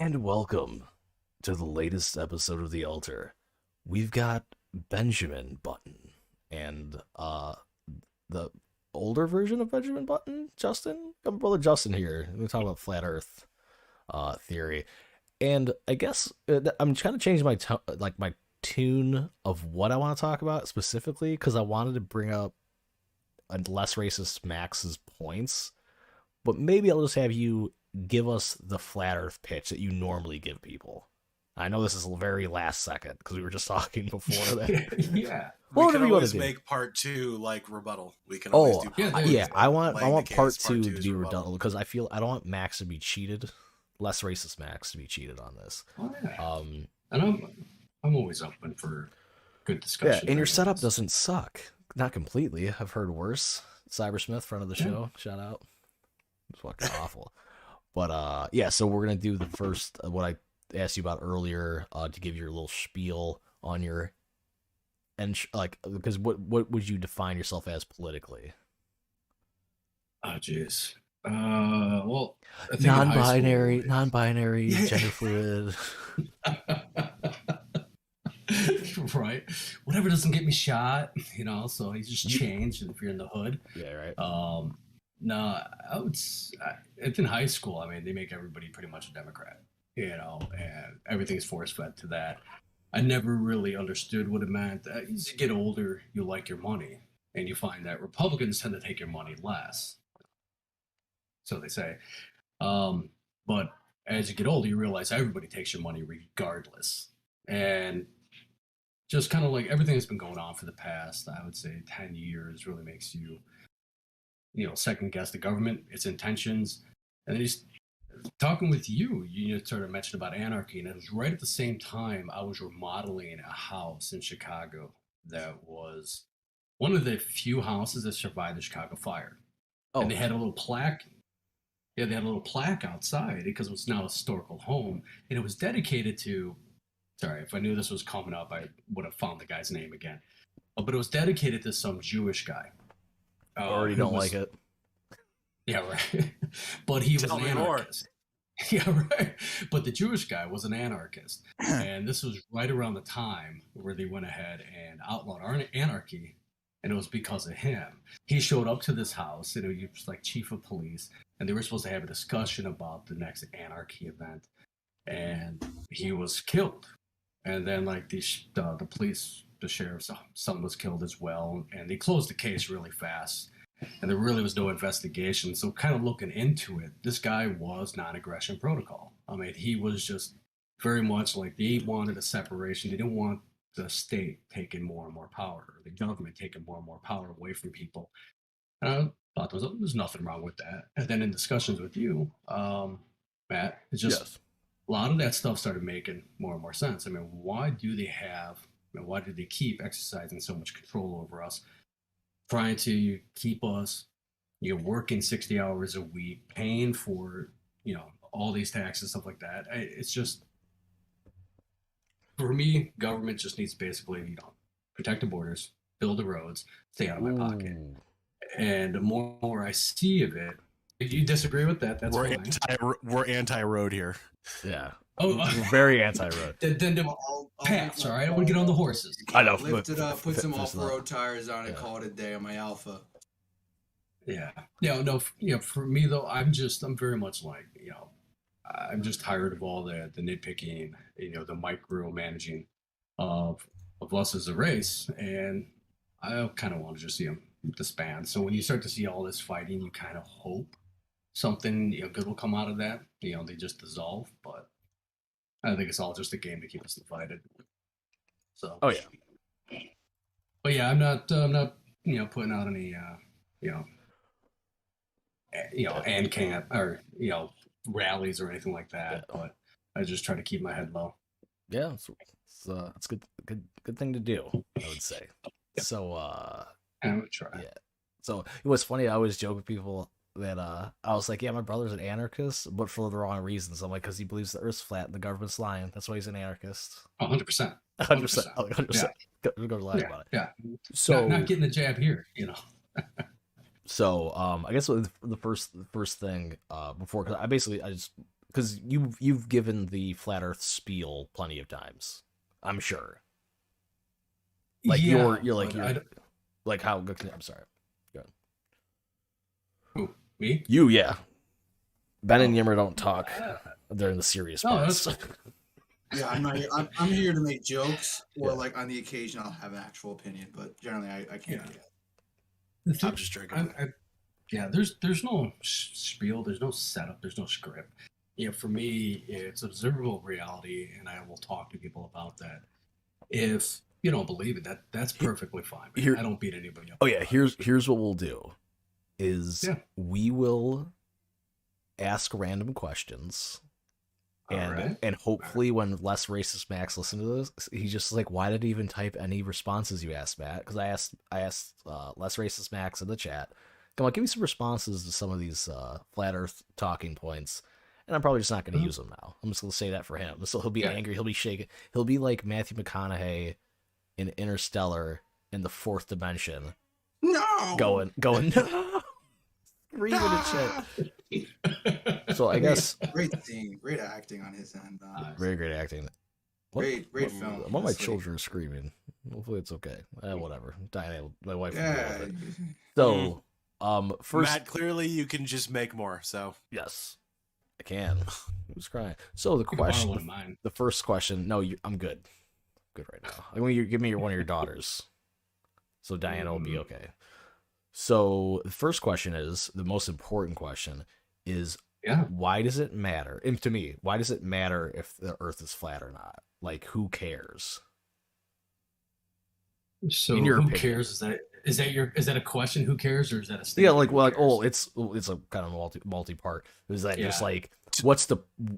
And welcome to the latest episode of The Altar. We've got Benjamin Button and the older version of Benjamin Button, Justin. Got my brother Justin here. We're talking about flat Earth theory, and I guess I'm trying to change my tune of what I want to talk about specifically because I wanted to bring up a less racist Max's points, but maybe I'll just have you give us the flat Earth pitch that you normally give people. I know this is very last second because we were just talking before that. Yeah. Well, We can whatever you want always to do. make part two like rebuttal. We can always do part Yeah, one. I want part case, two to is be rebuttal. redundant because I don't want Max to be cheated, less racist Max to be cheated on this. Oh, yeah. Um, And I'm always open for good discussion. yeah, and your setup doesn't suck, not completely. I've heard worse. Cybersmith, friend of the show, shout out. It's fucking awful. But yeah, so we're gonna do the first what I asked you about earlier to give your little spiel on your because what would you define yourself as politically? Oh, jeez. Well, I think Non-binary, gender fluid. Right. Whatever doesn't get me shot, so you just change if you're in the hood. Yeah, right. No, it's in high school. I mean, they make everybody pretty much a Democrat, and everything's force-fed to that. I never really understood what it meant. As you get older, you like your money, and you find that Republicans tend to take your money less. So they say. But as you get older, you realize everybody takes your money regardless. And just kind of like everything that's been going on for the past, I would say 10 years really makes you, second guess the government, its intentions. And then he's talking with you sort of mentioned about anarchy. And it was right at the same time I was remodeling a house in Chicago that was one of the few houses that survived the Chicago fire. Oh, and they had a little plaque. Yeah, they had a little plaque outside because it was now a historical home. And it was dedicated to, sorry, if I knew this was coming up, I would have found the guy's name again. But it was dedicated to some Jewish guy. already don't like it. Yeah, right. But he was Tell an me more. anarchist. Yeah, right. But the Jewish guy was an anarchist. And this was right around the time where they went ahead and outlawed anarchy. And it was because of him. He showed up to this house, he was like chief of police, and they were supposed to have a discussion about the next anarchy event. And he was killed. And then like the police, the sheriff's son was killed as well. And they closed the case really fast. And there really was no investigation. So kind of looking into it, this guy was non-aggression protocol. I mean, he was just very much like they wanted a separation. They didn't want the state taking more and more power, or the government taking more and more power away from people. And I thought there's nothing wrong with that. And then in discussions with you, Matt, it's just Yes. a lot of that stuff started making more and more sense. I mean, why do they keep exercising so much control over us, trying to keep us, working 60 hours a week, paying for, all these taxes, stuff like that. It's just, for me, government just needs to basically, protect the borders, build the roads, stay out of my pocket. Ooh. And the more I see of it, if you disagree with that, that's fine. We're anti-road here. Yeah. Oh, We're very anti-road. then I'll paths, all right? I want to get on the horses. I know. Lift it up, put some Fist off-road tires on it, Yeah. call it a day on my Alpha. Yeah. No, for me though, I'm very much like, I'm just tired of all the nitpicking, the micromanaging of us as a race, and I kind of want to just see them disband. So when you start to see all this fighting, you kind of hope something good will come out of that. They just dissolve, but I think it's all just a game to keep us divided. So. Oh yeah. But yeah, I'm not putting out any and camp or rallies or anything like that. Yeah. But I just try to keep my head low. Yeah, it's good thing to do, I would say. So I'm gonna try. yeah. So it was funny. I always joke with people that I was like, yeah, my brother's an anarchist, but for the wrong reasons. I'm like, because he believes the Earth's flat and the government's lying. That's why he's an anarchist. 100%. 100%. 100%. Go to lie about it. Yeah. So not getting a jab here, So I guess the first thing before, because I just because you've given the flat Earth spiel plenty of times, I'm sure. Like Yeah, you're but like how good. I'm sorry. Go ahead. who, me? You, yeah. Ben and Oh. Yimmer don't talk during the serious No, parts. Yeah, I'm not. I'm here to make jokes, or Yeah. like on the occasion I'll have an actual opinion, but generally I can't Yeah. do that. I'm just drinking. Yeah, there's no spiel, there's no setup, there's no script. Yeah, for me, it's observable reality, and I will talk to people about that. If you don't believe it, that's perfectly fine. Here- I don't beat anybody up. Oh yeah, here's what we'll do. Is Yeah. we will ask random questions. And hopefully when Less Racist Max listen to this, he's just like, why did he even type any responses you asked, Matt? Because I asked Less Racist Max in the chat, come on, give me some responses to some of these flat Earth talking points. And I'm probably just not going to use them now. I'm just going to say that for him. So he'll be angry. He'll be shaking. He'll be like Matthew McConaughey in Interstellar in the fourth dimension. No. Going, no. Screaming and shit. So I guess great scene, great acting on his end. very great acting. Great film. One of my children are screaming. Hopefully it's okay. Whatever. Diana, my wife. Yeah. So, first, Matt, clearly you can just make more. So yes, I can. Who's crying? So the the first question. No, I'm good. Good right now. I want you give me one of your daughters. So Diana will be okay. So the first question is the most important question is. Yeah. Why does it matter? And to me, why does it matter if the Earth is flat or not? Like, who cares? So who cares? Is that a question? Who cares, or is that a statement? Yeah, like it's a kind of multi-part. Is that just like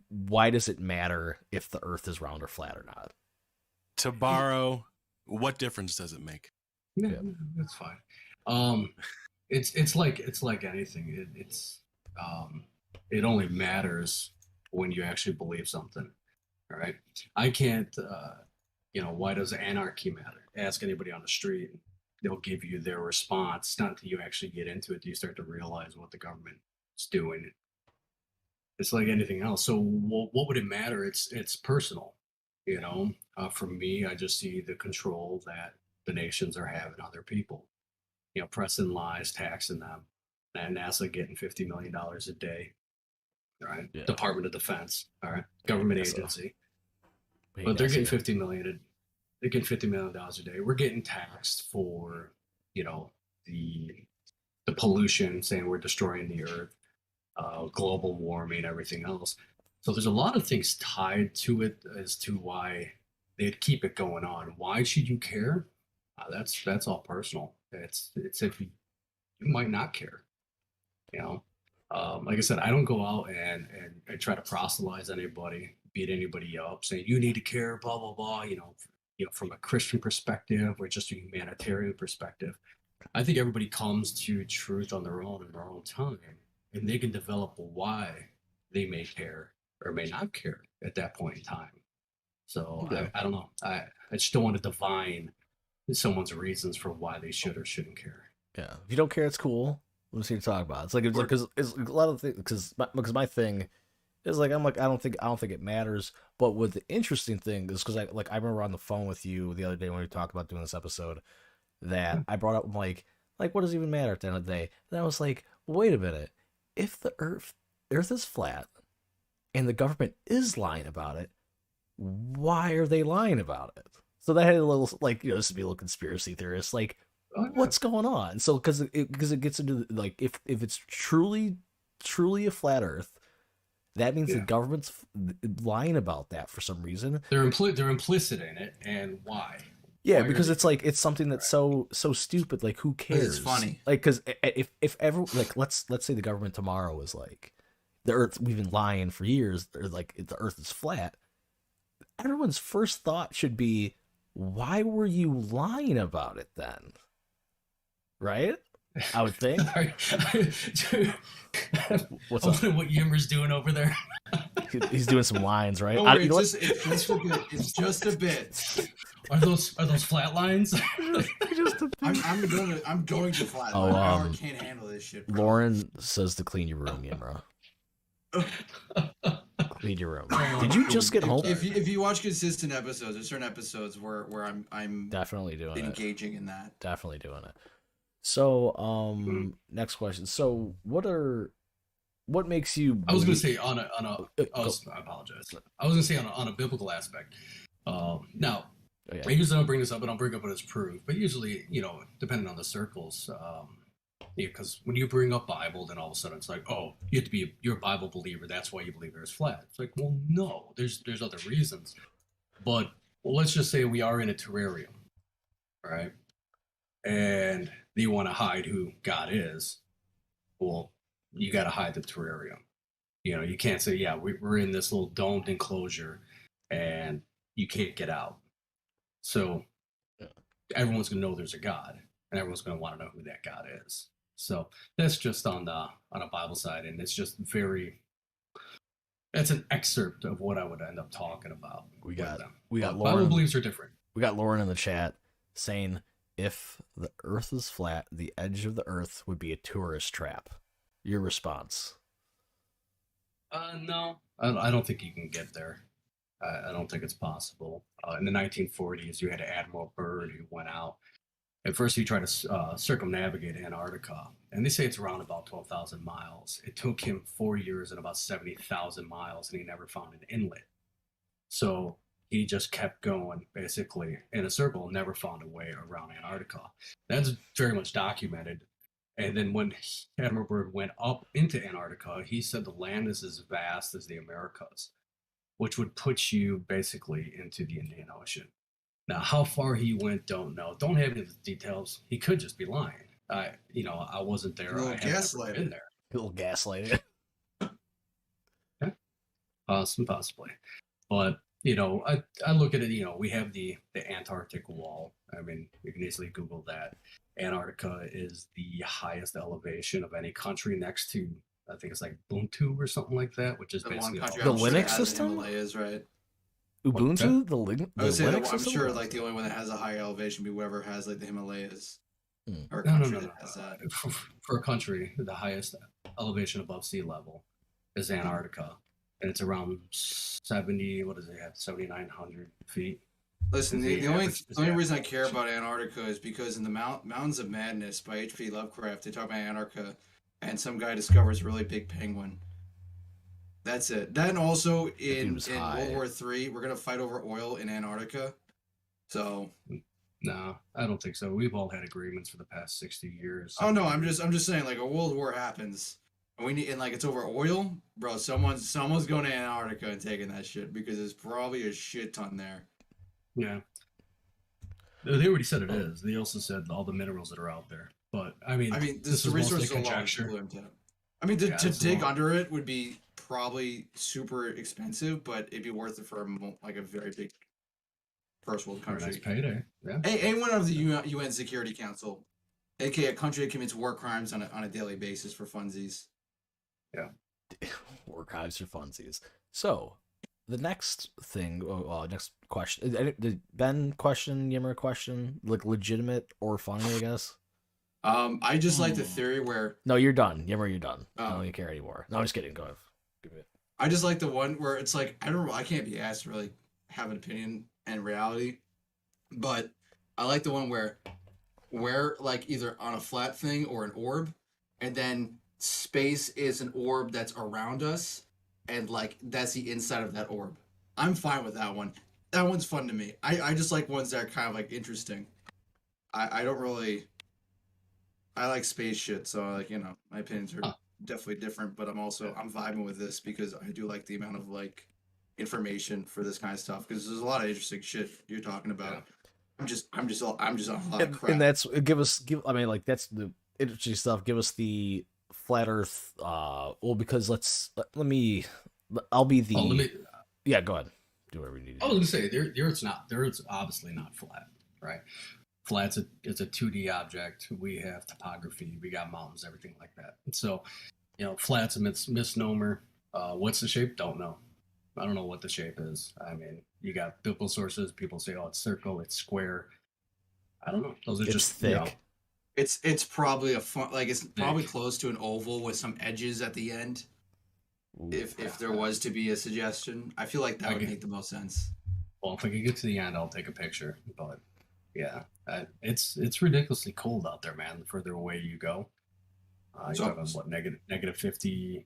why does it matter if the Earth is round or flat or not? To borrow, what difference does it make? Yeah, that's fine. It's like anything. It only matters when you actually believe something. All right. I can't, why does anarchy matter? Ask anybody on the street. They'll give you their response. Not until you actually get into it do you start to realize what the government is doing. It's like anything else. So what would it matter? It's personal. For me, I just see the control that the nations are having on their people. Pressing lies, taxing them, and NASA getting $50 million a day. All right. Yeah. Department of Defense. All right. Government agency. But they're getting $50 million. They're getting $50 million a day. We're getting taxed for, the pollution, saying we're destroying the earth, global warming, everything else. So there's a lot of things tied to it as to why they'd keep it going on. Why should you care? That's all personal. It's if you might not care. Like I said, I don't go out and try to proselytize anybody, beat anybody up, saying you need to care, blah blah blah. From a Christian perspective or just a humanitarian perspective. I think everybody comes to truth on their own in their own time, and they can develop why they may care or may not care at that point in time. So I don't know. I just don't want to divine someone's reasons for why they should or shouldn't care. Yeah, if you don't care, it's cool. I'm just here to talk about it. It's like because it's a lot of things because my thing is like I don't think it matters. But what the interesting thing is because I remember on the phone with you the other day when we talked about doing this episode that I brought up like what does it even matter at the end of the day? And I was like, wait a minute, if the Earth is flat and the government is lying about it, why are they lying about it? So that had a little just to be a little conspiracy theorist what's going on? So because it gets into if it's truly a flat Earth, that means the government's lying about that for some reason. They're implicit in it, and why? Yeah, because it's it's something that's so stupid. Like, who cares? It's funny. Because if ever let's say the government tomorrow is the Earth, we've been lying for years, or the Earth is flat. Everyone's first thought should be, why were you lying about it then? Right? I would think. What's up? What Yimmer's doing over there? He's doing some lines, right? It's just a bit. Are those flat lines? I'm going to flat. My power can't handle this shit. Bro. Lauren says to clean your room, Yimra. Read your room. Did you just get home? If you watch consistent episodes, there's certain episodes where I'm Definitely doing engaging in that. Definitely doing it. So, next question. So, what makes you? I was going to say I apologize. I was going to say on a biblical aspect. Now, I usually don't bring this up, and I'll bring up it as proof. But usually, depending on the circles, because when you bring up Bible, then all of a sudden it's like, oh, you're a Bible believer. That's why you believe Earth's flat. It's like, well, no, there's other reasons. But let's just say we are in a terrarium, right? And you want to hide who God is. Well, you got to hide the terrarium. You can't say, yeah, we're in this little domed enclosure, and you can't get out. So everyone's going to know there's a God, and everyone's going to want to know who that God is. So that's just on a Bible side, and it's just that's an excerpt of what I would end up talking about. We got Lauren. Bible beliefs are different. We got Lauren in the chat saying, if the Earth is flat, the edge of the Earth would be a tourist trap. Your response? No, I don't think you can get there. I don't think it's possible. In the 1940s, you had Admiral Byrd who went out. At first, he tried to circumnavigate Antarctica, and they say it's around about 12,000 miles. It took him 4 years and about 70,000 miles, and he never found an inlet. So he just kept going, basically, in a circle, and never found a way around Antarctica. That's very much documented. And then when Admiral Byrd went up into Antarctica, he said the land is as vast as the Americas, which would put you basically into the Indian Ocean. Now, how far he went, don't know. Don't have any of the details. He could just be lying. I wasn't there. I haven't been there. A little gaslighting. Yeah. Possibly. But, I look at it, we have the Antarctic wall. I mean, you can easily Google that. Antarctica is the highest elevation of any country next to, I think it's like Ubuntu or something like that, which is basically the Linux system. Himalayas, right? Ubuntu, the Linux system. I'm sure like the only one that has a high elevation would be whoever has like the Himalayas. Or a country that has that. For a country, the highest elevation above sea level is Antarctica, and it's around 7,900 feet. Listen, the only reason I care about Antarctica is because in the Mountains of Madness by H.P. Lovecraft, they talk about Antarctica, and some guy discovers a really big penguin. That's it. Then also in World War III, we're gonna fight over oil in Antarctica. So no, I don't think so. We've all had agreements for the past 60 years. Oh no, I'm just saying like a world war happens and it's over oil, bro. Someone's going to Antarctica and taking that shit because there's probably a shit ton there. Yeah. They already said it is. They also said all the minerals that are out there. But I mean this is resources conjecture. I mean, to dig under it would be probably super expensive, but it'd be worth it for a very big first world country. Nice payday. Yeah. Anyone of the UN Security Council, aka a country that commits war crimes on a daily basis for funsies. Yeah. War crimes for funsies. So, the next thing, next question, did Ben question, Yimmer question, like legitimate or funny, I guess? I just like the theory where... No, you're done. Yimmer, you're done. I don't care anymore. No, I'm just kidding. Go ahead. Give me it. I just like the one where it's like, I can't be asked to really have an opinion and reality, but I like the one where we're like either on a flat thing or an orb, and then space is an orb that's around us, and like that's the inside of that orb. I'm fine with that one. That one's fun to me. I just like ones that are kind of like interesting. I don't really... I like space shit, so like, my opinions are definitely different, but I'm vibing with this because I do like the amount of like information for this kind of stuff because there's a lot of interesting shit you're talking about. Yeah. I'm just on a lot of crap. And that's that's the interesting stuff. Give us the flat Earth. Because I'll be the. Yeah, go ahead. Do whatever you need. I was gonna say the Earth's obviously not flat, right? Flat's it's a 2D object. We have topography. We got mountains, everything like that. So, flat's a misnomer. What's the shape? Don't know. I don't know what the shape is. I mean, you got biblical sources. People say, "Oh, it's circle, it's square." I don't know. Those are just thick. It's probably it's probably close to an oval with some edges at the end. Ooh. if there was to be a suggestion, I feel like that would make the most sense. Well, if we could get to the end, I'll take a picture. But yeah, it's ridiculously cold out there, man. The further away you go, you're So- talking what negative 50,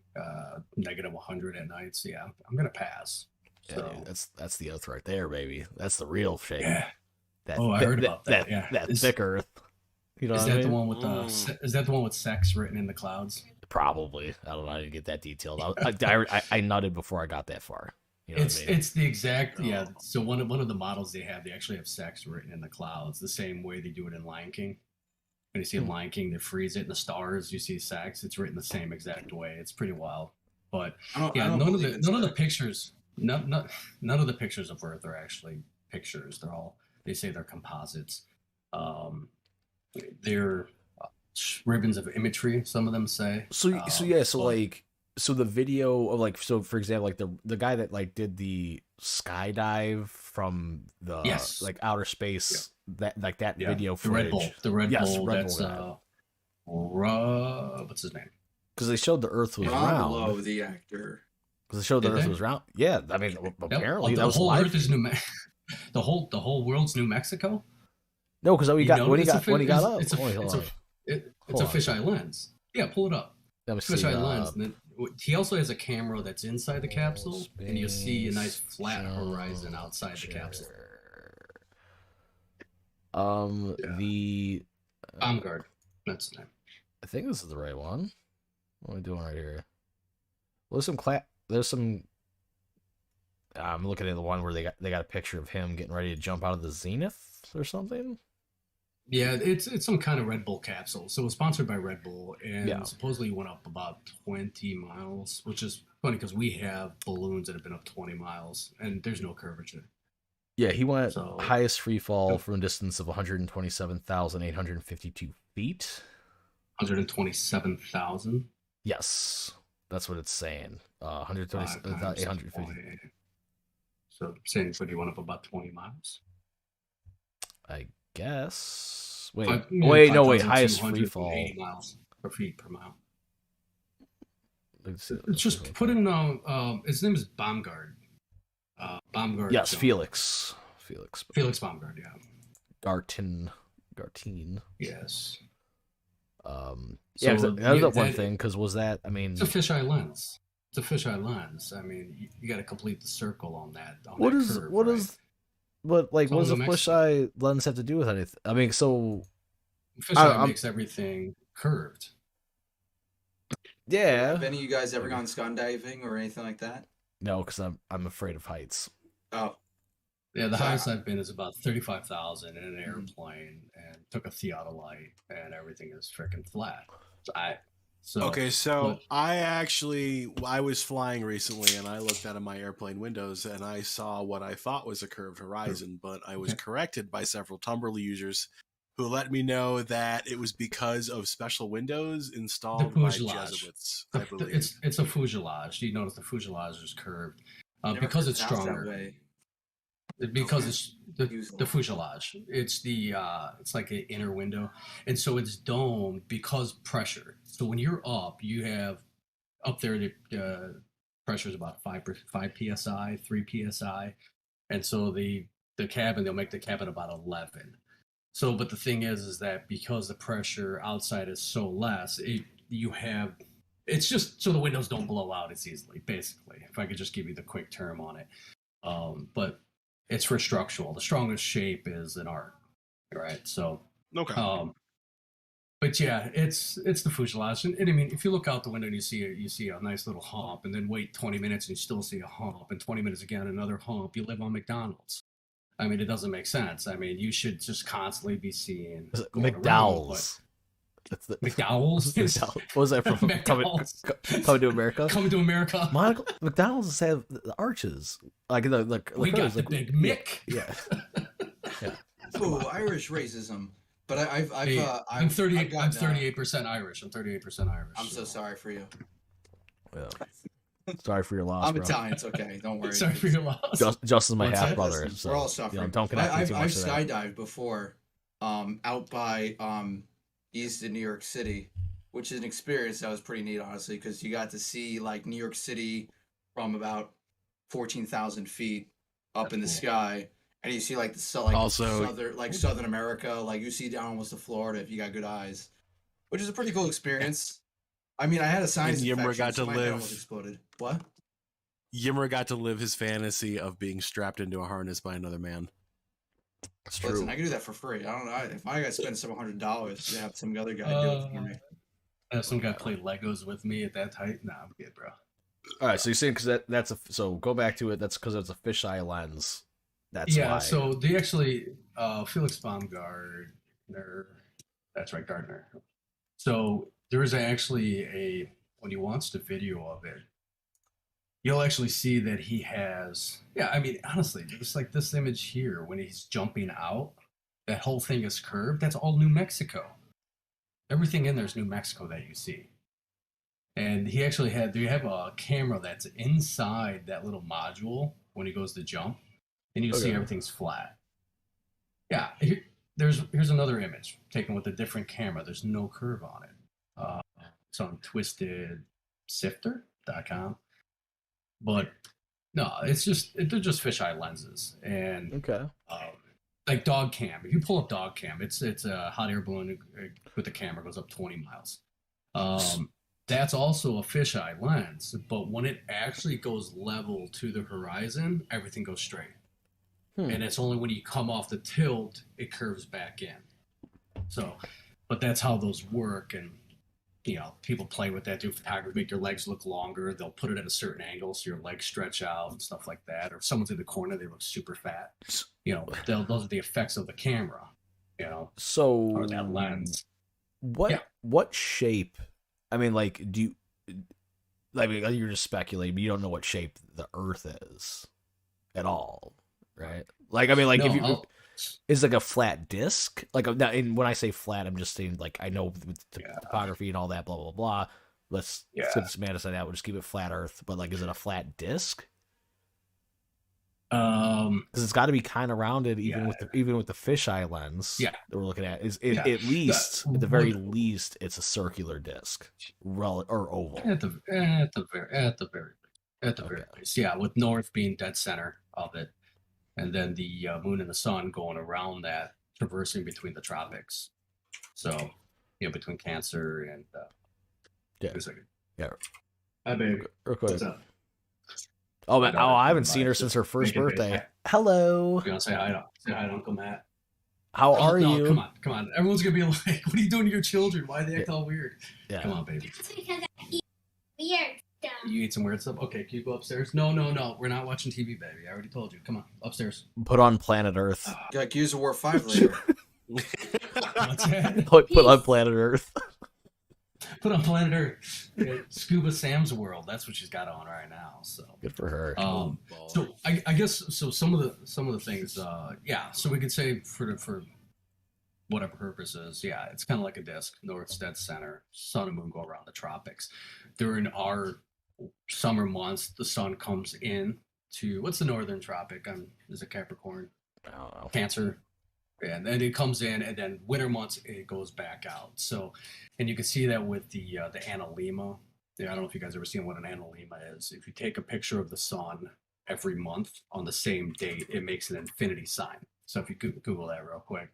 negative 100 at nights. Yeah, I'm gonna pass. Yeah, So dude, that's the Earth right there, baby. That's the real shape. yeah. That, Oh, I heard about that. Yeah. that Is- thick Earth. You know Is what I that the mean? one with is that the one with sex written in the clouds? Probably. I don't know. I didn't get that detailed. I nutted before I got that far. You know It's what I mean? it's the exact yeah. So one of the models they actually have sex written in the clouds, the same way they do it in Lion King. When you see Lion King, they freeze it in the stars. You see sex, it's written the same exact way. It's pretty wild. But yeah, none of the pictures, none of the pictures of Earth are actually pictures. They say they're composites. They're ribbons of imagery. Some of them say. So the video of for example, like the guy that like did the skydive from the like outer space, that video footage. The Red Bull. Red That's Bull what's his name? because they showed the Earth was Rob round. Lowe, the actor. Because they showed the Did Earth they? was round. Yeah, I mean apparently the that was whole live Earth is feed. the whole world's New Mexico. No, because when he got up, It's a hold on. it's a fisheye lens. Yeah, pull it up. Let me see, Fisheye lens. And then, he also has a camera that's inside the capsule, and you see a nice flat horizon outside the capsule. The Baumgart, that's the name. I think this is the right one. What am I doing right here? Well, there's some. I'm looking at the one where they got a picture of him getting ready to jump out of the zenith or something. Yeah, it's some kind of Red Bull capsule. So it was sponsored by Red Bull, and supposedly went up about 20 miles, which is funny because we have balloons that have been up 20 miles, and there's no curvature. Yeah, he went highest free fall from a distance of 127,852 feet. 127,000? Yes, that's what it's saying. 127,850. So saying he went up about 20 miles? I guess. Wait, 5,280 highest free fall. miles per feet per mile. Let's see, It's just put in. His name is Baumgart. Baumgart. Yes, Felix. Felix Baumgart. Yeah. Gartine. Yes. Yeah, that was the one thing. Because was that? I mean, it's a fisheye lens. I mean, you got to complete the circle on that. What does the fisheye lens have to do with anything? I mean, so fisheye makes everything curved. Yeah. Have any of you guys ever gone skydiving or anything like that? No, because I'm afraid of heights. Oh. Yeah, the highest I've been is about 35,000 in an airplane, and took a theodolite, and everything is freaking flat. So I was flying recently, and I looked out of my airplane windows, and I saw what I thought was a curved horizon, but I was corrected by several Tumblr users who let me know that it was because of special windows installed by Jesuits. I believe it's a fuselage. You notice the fuselage is curved because it's stronger. Because it's the fuselage. It's it's like an inner window, and so it's domed because pressure. So when you're up, you have up there the pressure is about 5 psi, 3 psi, and so the cabin, they'll make the cabin about 11. So, but the thing is that because the pressure outside is so less, it's just so the windows don't blow out as easily. Basically, if I could just give you the quick term on it, but it's for structural. The strongest shape is an arc, right? So, okay. But yeah, it's the fuselage, and I mean, if you look out the window and you see a nice little hump, and then wait 20 minutes and you still see a hump, and 20 minutes again another hump. You live on McDonald's. I mean, it doesnn make sense. I mean, you should just constantly be seeing McDowell's. McDowell's. What was that from? Coming to America. Coming to America. McDonald's have the arches, like we got the Big Mick. Yeah. Oh, Irish racism. But I'm 38%. I'm 38% Irish. I'm 38% Irish. I'm so sorry for you. Yeah. Sorry for your loss. I'm Italian. It's okay. Don't worry. Sorry for your loss. Justin's my half brother. We're all suffering. Don't connect I've too much to that. skydived before, out by east in New York City, which is an experience that was pretty neat, honestly, because you got to see like New York City from about 14,000 feet up in the sky, and you see like Also- southern America, like you see down almost to Florida if you got good eyes, which is a pretty cool experience. I mean, I had a sinus Yimmer infection, got so to my head live- almost exploded. What? Yimmer got to live his fantasy of being strapped into a harness by another man. It's true. Listen, I can do that for free. I don't know if I got to spend several $100 to have some other guy do it for me. Have some guy play Legos with me at that height? Nah, I'm good, bro. All right, so you're saying because that's so go back to it. That's because it's a fisheye lens. That's Yeah, why. so they actually Felix Baumgartner, that's right, Gardner. So there is actually when he wants the video of it, you'll actually see that he has. Yeah, I mean, honestly, it's like this image here when he's jumping out. That whole thing is curved. That's all New Mexico. Everything in there is New Mexico that you see. And he actually they have a camera that's inside that little module when he goes to jump, and you see Okay. everything's flat. Yeah, here's another image taken with a different camera. There's no curve on it. It's on twistedsifter.com. But no, they're just fisheye lenses, and Okay. like dog cam. If you pull up dog cam, it's a hot air balloon with the camera goes up 20 miles. That's also a fisheye lens, but when it actually goes level to the horizon, everything goes straight. And it's only when you come off the tilt, it curves back in. So, but that's how those work. And, people play with that, do photography, make your legs look longer. They'll put it at a certain angle so your legs stretch out and stuff like that. Or if someone's in the corner, they look super fat. Those are the effects of the camera, So or that lens. what shape? I mean, like, you're just speculating, but you don't know what shape the Earth is at all, right? Like, I mean, like, No, is like a flat disc? Like, and when I say flat, I'm just saying, like, I know with topography and all that, blah blah blah. Let's skip the semantics of that. We'll just keep it flat Earth. But like, is it a flat disc? Because it's got to be kind of rounded, even with the fisheye lens. Yeah. That we're looking at at the very least, it's a circular disc, or oval. At the very least, yeah. With north being dead center of it, and then the moon and the sun going around that, traversing between the tropics. So, between Cancer and yeah. Wait a second. Yeah. Hi, baby. What's up? Oh, man, I haven't seen her since her first birthday. Hello. You want to say hi to Uncle Matt? How are you? Come on. Everyone's going to be like, what are you doing to your children? Why are they act all weird? Yeah. Come on, baby. It's because I eat weird stuff. You eat some weird stuff? Okay, can you go upstairs? No. We're not watching TV, baby. I already told you. Come on, upstairs. Put on Planet Earth. Got Gears of War 5 later. What's that? Put on Planet Earth. Put on Planet Earth. Scuba Sam's World. That's what she's got on right now. So Good for her. So I guess so. Some of the things. So we could say for whatever purposes, it's kind of like a disc. North, dead center. Sun and moon go around the tropics. During our summer months, the sun comes in to what's the northern tropic? Is it Capricorn? I don't know. Cancer. And then it comes in, and then winter months it goes back out. So, and you can see that with the analemma. I don't know if you guys ever seen what an analemma is. If you take a picture of the sun every month on the same date, it makes an infinity sign. So if you Google that real quick,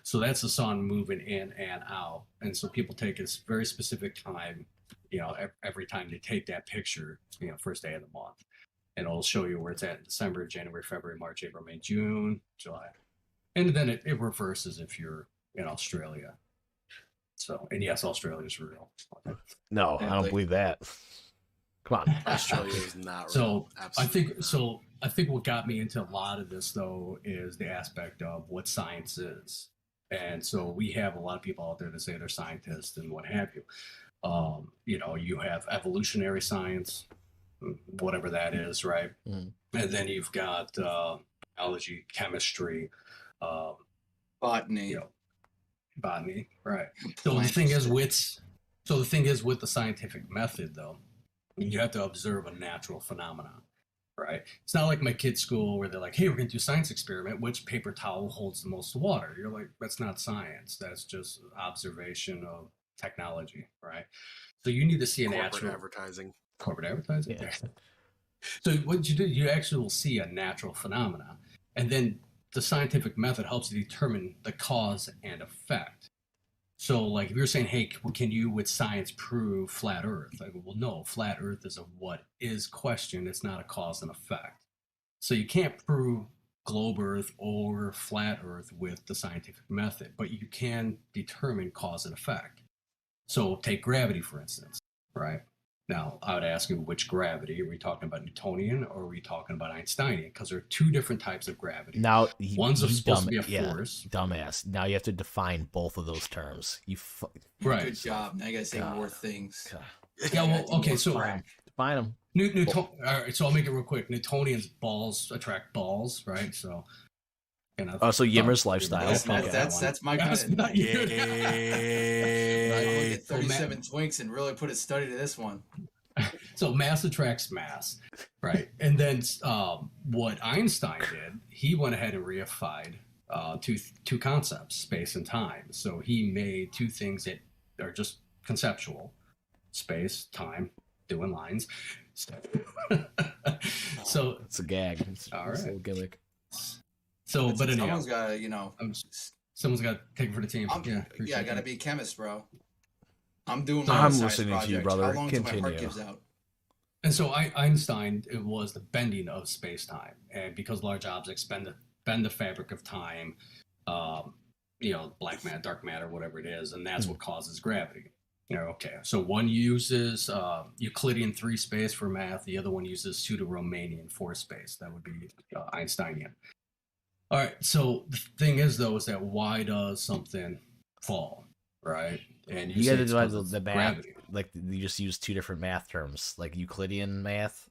so that's the sun moving in and out. And so people take this very specific time, every time they take that picture, first day of the month, and it'll show you where it's at in December, January, February, March, April, May, June, July. And then it reverses if you're in Australia. So, and yes, Australia's real. No, I don't believe that. Come on. Australia is not real. So Absolutely not. I think what got me into a lot of this though is the aspect of what science is. And so we have a lot of people out there that say they're scientists and what have you. You have evolutionary science, whatever that is, right? Mhm. And then you've got biology, chemistry, Botany. Botany, right? So the thing is with the scientific method, though, you have to observe a natural phenomenon, right? It's not like my kids' school where they're like, "Hey, we're going to do a science experiment. Which paper towel holds the most water?" You're like, "That's not science. That's just observation of technology, right? So you need to see a Corporate natural advertising. corporate advertising. Yeah. So what you do, you actually will see a natural phenomena, and then the scientific method helps you determine the cause and effect. So, like, if you're saying, "Hey, can you, with science, prove flat Earth?" I go, "Well, no. Flat Earth is a what is question. It's not a cause and effect. So you can't prove globe Earth or flat Earth with the scientific method, but you can determine cause and effect. So take gravity, for instance, right? Now, I would ask you, which gravity? Are we talking about Newtonian or are we talking about Einsteinian? Because there are two different types of gravity. Now, One's supposed to be a yeah, force. dumbass. Now you have to define both of those terms. Right. Good job. Now I gotta say more things. God. Yeah, well, okay, so Define them. All right, so I'll make it real quick. Newtonian's balls attract balls, right? So, Oh, so Yimmer's lifestyle. That's my kind of. not Yeah. I'm gonna get So 37 twinks and really put a study to this one. So mass attracts mass, right? And then what Einstein did, he went ahead and reified two concepts, space and time. So he made two things that are just conceptual: space, time, doing lines. So It's a gag. It's all a right. little gimmick. So, but anyhow, Someone's got to, someone's got to take it for the team. I got to be a chemist, bro. I'm doing So my I'm own science listening to you, project. brother. How long till my heart Continue. gives out? And so Einstein, it was the bending of space-time, and because large objects bend the fabric of time, black matter, dark matter, whatever it is, and that's what causes gravity. Okay. So one uses Euclidean 3 space for math. The other one uses pseudo-Riemannian 4 space. That would be Einsteinian. All right. So the thing is, though, is that why does something fall, right? And You got to divide the math. gravity. Like, you just use two different math terms, like Euclidean math.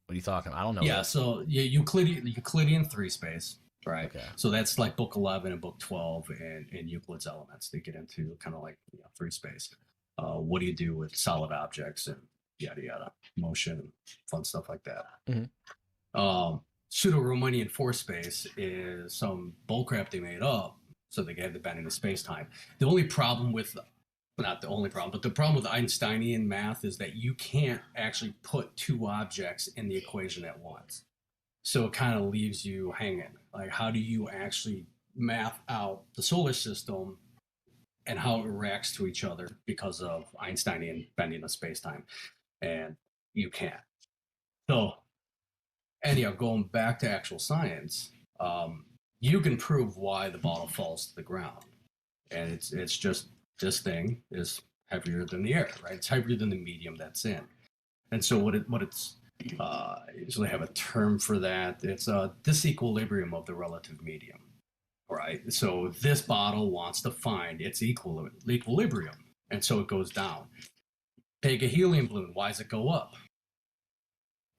What are you talking about? I don't know. Yeah. So Euclidean 3 space. Right. Okay. So that's like book 11 and book 12 and Euclid's Elements. They get into kind of like 3 space. What do you do with solid objects and yada yada, motion, fun stuff like that. Mhm. Pseudo-Riemannian 4 space is some bullcrap they made up so they get the bending of space-time. The only problem with, not the only problem, but the problem with Einsteinian math is that you can't actually put two objects in the equation at once. So it kind of leaves you hanging. Like, how do you actually map out the solar system and how it reacts to each other because of Einsteinian bending of space-time? And you can't. So anyhow, going back to actual science, you can prove why the bottle falls to the ground. And it's just, this thing is heavier than the air, right? It's heavier than the medium that's in. And so I usually have a term for that. It's a disequilibrium of the relative medium, right? So this bottle wants to find its equilibrium, and so it goes down. Take a helium balloon. Why does it go up?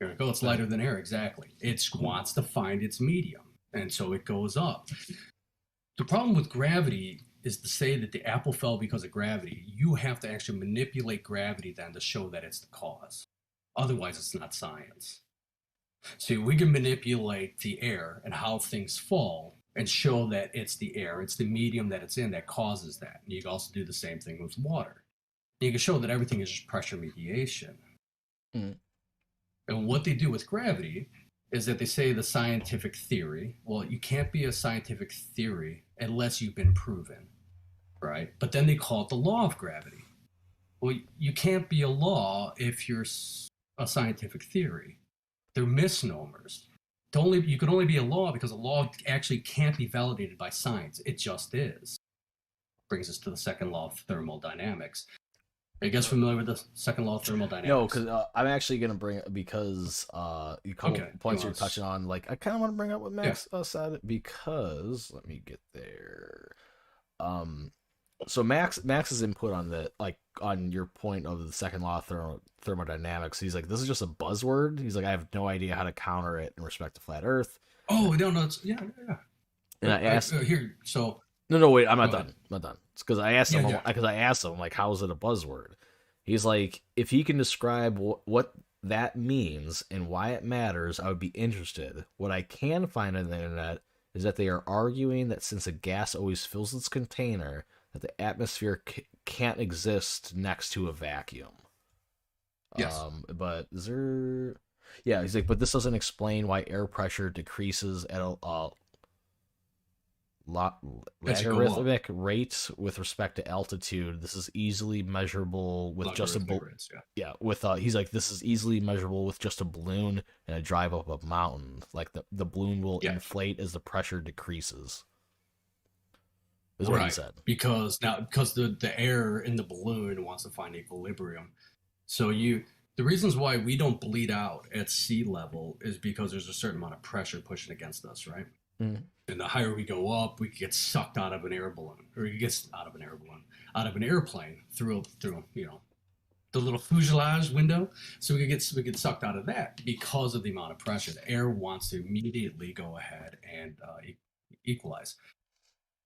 Here we go. It's lighter than air. Exactly. It wants to find its medium, and so it goes up. The problem with gravity is to say that the apple fell because of gravity. You have to actually manipulate gravity then to show that it's the cause. Otherwise, it's not science. So we can manipulate the air and how things fall and show that it's the air, it's the medium that it's in that causes that. And you can also do the same thing with water. And you can show that everything is just pressure mediation. Mm. And what they do with gravity is that they say the scientific theory, well, you can't be a scientific theory unless you've been proven, right? But then they call it the law of gravity. Well, you can't be a law if you're a scientific theory. They're misnomers. You can only be a law because a law actually can't be validated by science. It just is. Brings us to the second law of thermodynamics. Are you guys familiar with the second law of thermodynamics? No, because I'm actually gonna bring it because a couple points you're touching on. Like, I kind of want to bring up what Max said, because let me get there. So Max's input on on your point of the second law of thermodynamics, he's like, this is just a buzzword. He's like, I have no idea how to counter it in respect to flat Earth. Oh, no, yeah. And I asked here, so no, wait, I'm not done. It's because I asked him, like, how is it a buzzword? He's like, if he can describe what that means and why it matters, I would be interested. What I can find on the internet is that they are arguing that since a gas always fills its container, that the atmosphere can't exist next to a vacuum. Yes. But is there? Yeah, he's like, but this doesn't explain why air pressure decreases at a As you go up. logarithmic rate with respect to altitude. This is easily measurable with just a Logarithmic rates, yeah. yeah. With he's like, this is easily measurable with just a balloon and a drive up a mountain. Like the balloon will Yeah. inflate as the pressure decreases. Is what he said. Because the air in the balloon wants to find equilibrium. So the reasons why we don't bleed out at sea level is because there's a certain amount of pressure pushing against us, right? Mm. And the higher we go up, we get sucked out of an air balloon, or you get out of an airplane through the little fuselage window. So we get sucked out of that because of the amount of pressure. The air wants to immediately go ahead and equalize.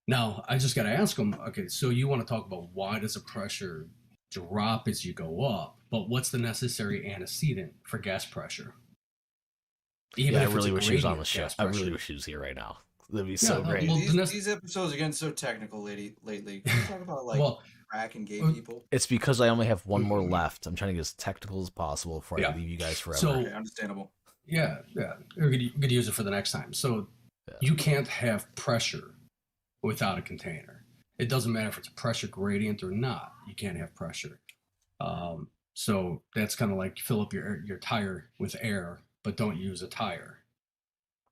Now, I just got to ask them, okay, so you want to talk about why does the pressure drop as you go up, but what's the necessary antecedent for gas pressure? I really wish he was on the show. I really wish he was here right now. That'd be so great. Well, these episodes are getting so technical lately. Can we talk about crack and gay people? It's because I only have one more left. I'm trying to get as technical as possible before I leave you guys forever. So, okay, understandable. Yeah. We're gonna use it for the next time. So you can't have pressure without a container. It doesn't matter if it's a pressure gradient or not. You can't have pressure. So that's kind of like fill up your tire with air, but don't use a tire.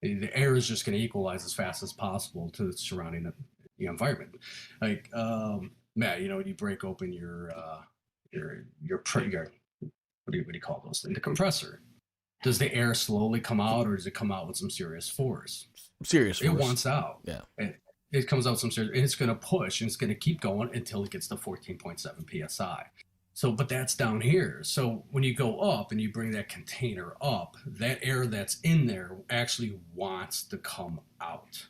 The air is just going to equalize as fast as possible to the surrounding environment. Like Matt, when you break open your what do you call those things? The compressor. Does the air slowly come out, or does it come out with some serious force? Serious force. It wants out. Yeah. It comes out some serious, and it's going to push, and it's going to keep going until it gets to 14.7 psi. So, but that's down here. So when you go up and you bring that container up, that air that's in there actually wants to come out,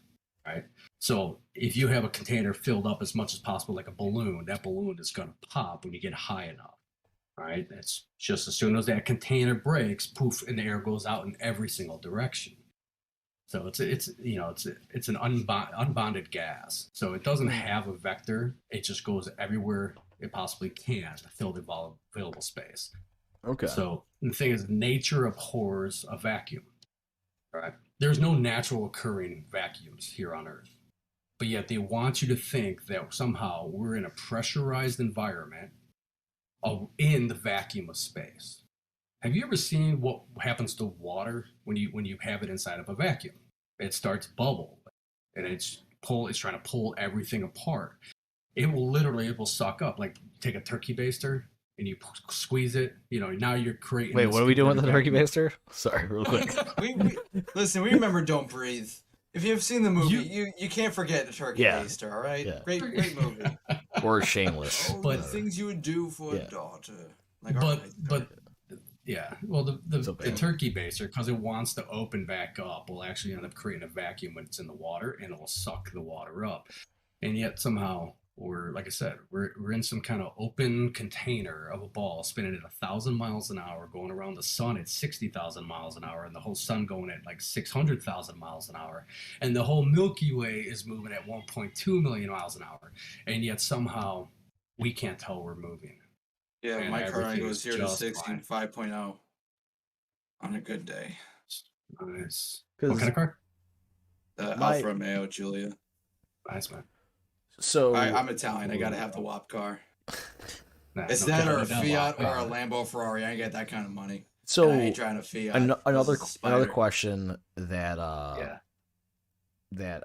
right? So if you have a container filled up as much as possible, like a balloon, that balloon is going to pop when you get high enough, right? That's just as soon as that container breaks, poof, and the air goes out in every single direction. So it's an unbonded gas. So it doesn't have a vector. It just goes everywhere it possibly can to fill the available space. Okay. So the thing is, nature abhors a vacuum, right? There's no natural occurring vacuums here on Earth, but yet they want you to think that somehow we're in a pressurized environment in the vacuum of space. Have you ever seen what happens to water when you have it inside of a vacuum? It starts bubble, and it's trying to pull everything apart. It will suck up. Like take a turkey baster and you squeeze it. Now you're creating. Wait, what are we doing with the turkey baster? Sorry, real quick. Listen, we remember Don't Breathe. If you've seen the movie, you can't forget the turkey baster. All right, great movie. Or Shameless. But things you would do for a daughter. Well, the turkey baster, because it wants to open back up, will actually end up creating a vacuum when it's in the water, and it will suck the water up. And yet somehow like I said, we're in some kind of open container of a ball spinning at 1,000 miles an hour, going around the sun at 60,000 miles an hour, and the whole sun going at like 600,000 miles an hour, and the whole Milky Way is moving at 1.2 million miles an hour, and yet somehow we can't tell we're moving. Yeah, and my car only goes 0 to 60 fine. 5.0 on a good day. Nice. What kind of car? Alfa Romeo Giulia. Nice, man. So I'm Italian. I gotta have the WAP car. It's that or a Fiat or a Lambo Ferrari. I ain't got that kind of money. So I ain't trying to Fiat. Another question that I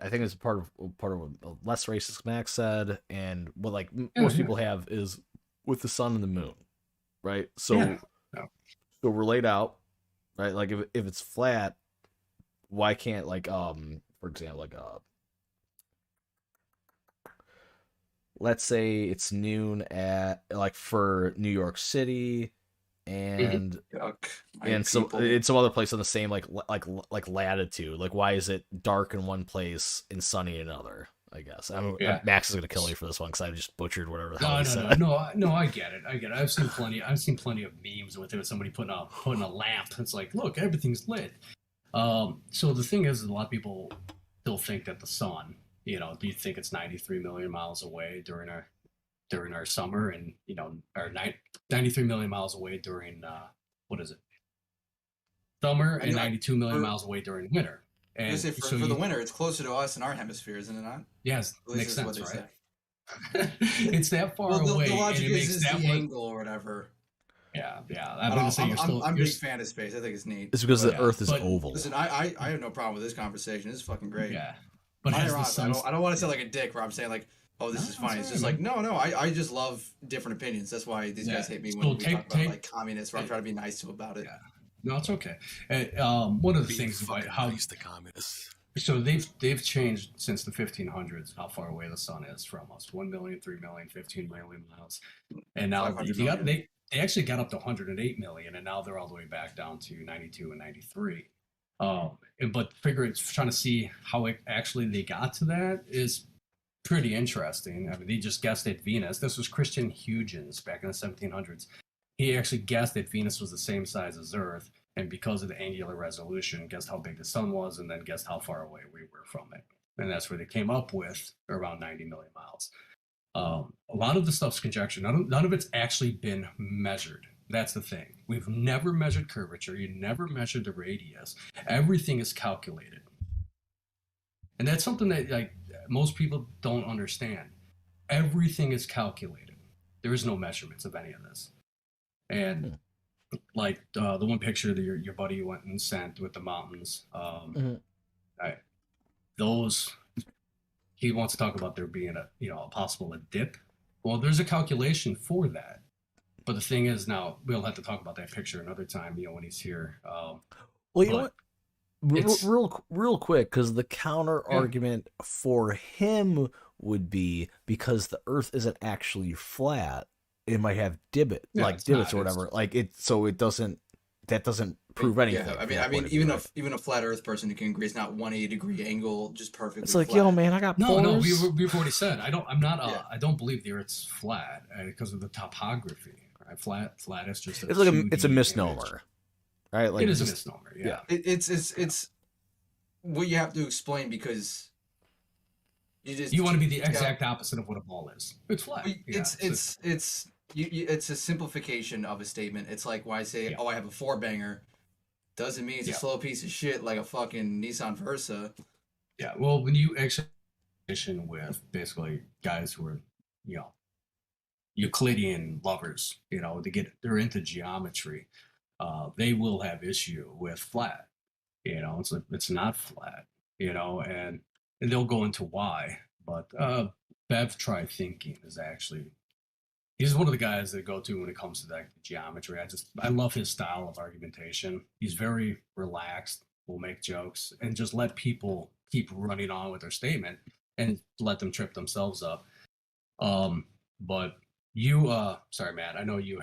think is part of what Less Racist Max said, and what most people have is with the sun and the moon, right? So so we're laid out, right? Like if it's flat, why can't for example let's say it's noon at for New York City, and some in some other place on the same latitude. Like, why is it dark in one place and sunny in another? I guess Max is gonna kill me for this one because I just butchered whatever the hell he said. No, I get it. I've seen plenty of memes with it. Somebody putting a lamp. It's like, look, everything's lit. So the thing is, a lot of people still think that the sun. Do you think it's 93 million miles away during during our summer, and our 93 million miles away during what is it, summer, I and know. 92 million For, miles away during winter. I was And gonna say so for the winter, it's closer to us in our hemisphere, isn't it not? yes, At least makes that's what sense, they right? say. It's that far Well, the away, and logic it makes is that the much. angle or whatever. Yeah. I I'm don't gonna know. say I'm big fan of space. I think it's neat. It's because But the yeah, Earth is but oval. listen, I have no problem with this conversation. This is fucking great. yeah, but I as the sun, don't want to sound like a dick where I'm saying like, oh, this no, is that's funny. It's all just right, like, man. no, I just love different opinions. That's why these guys Yeah. hate me So when we talk about like take. communists. Where I'm trying to be nice to them about it. Yeah. No, it's okay. And, one of the Be things about fucking how nice to communists. so they've changed since the 1500s how far away the sun is from us. 1 million, 3 million, 15 million miles, and now 500 they got million. they actually got up to 108 million, and now they're all the way back down to 92 and 93. But figure it's trying to see how actually they got to that is pretty interesting. I mean, they just guessed at Venus. This was Christian Huygens back in the 1700s. He actually guessed that Venus was the same size as Earth, and because of the angular resolution, guessed how big the sun was, and then guessed how far away we were from it. And that's where they came up with around 90 million miles. A lot of the stuff's conjecture. None of it's actually been measured. That's the thing. We've never measured curvature. You never measured the radius. Everything is calculated. And that's something that like most people don't understand. Everything is calculated. There is no measurements of any of this. And like the one picture that your buddy went and sent with the mountains, those he wants to talk about there being a possible a dip. Well, there's a calculation for that. But the thing is, now we'll have to talk about that picture another time. When he's here. Well, you know but what? it's Real quick, because the counter Yeah. argument for him would be because the Earth isn't actually flat, it might have divots Yeah, or it's not. whatever. Like it doesn't. That doesn't prove anything. Yeah, from that point of view, even right? even a flat Earth person can agree it's not 180-degree angle, just perfectly. It's like, flat. yo, man, I got pores. No, we've already said I'm not. Yeah. I don't believe the Earth's flat because of the topography. Right? Flat is just. It's like a 2D misnomer, image. right? Like It is just, a misnomer. Yeah. It's what you have to explain because You want to be the exact opposite of what a ball is. It's flat. It's a simplification of a statement. It's like when I say, "Oh, I have a four banger," doesn't mean it's a slow piece of shit like a fucking Nissan Versa. Yeah. Well, when you actually with basically guys who are, Euclidean lovers, they're into geometry, they will have issue with flat. It's like it's not flat. And they'll go into why. But Bev Try Thinking is actually he's one of the guys that I go to when it comes to that geometry. I love his style of argumentation. He's very relaxed, will make jokes, and just let people keep running on with their statement and let them trip themselves up. But you, sorry, Matt, I know you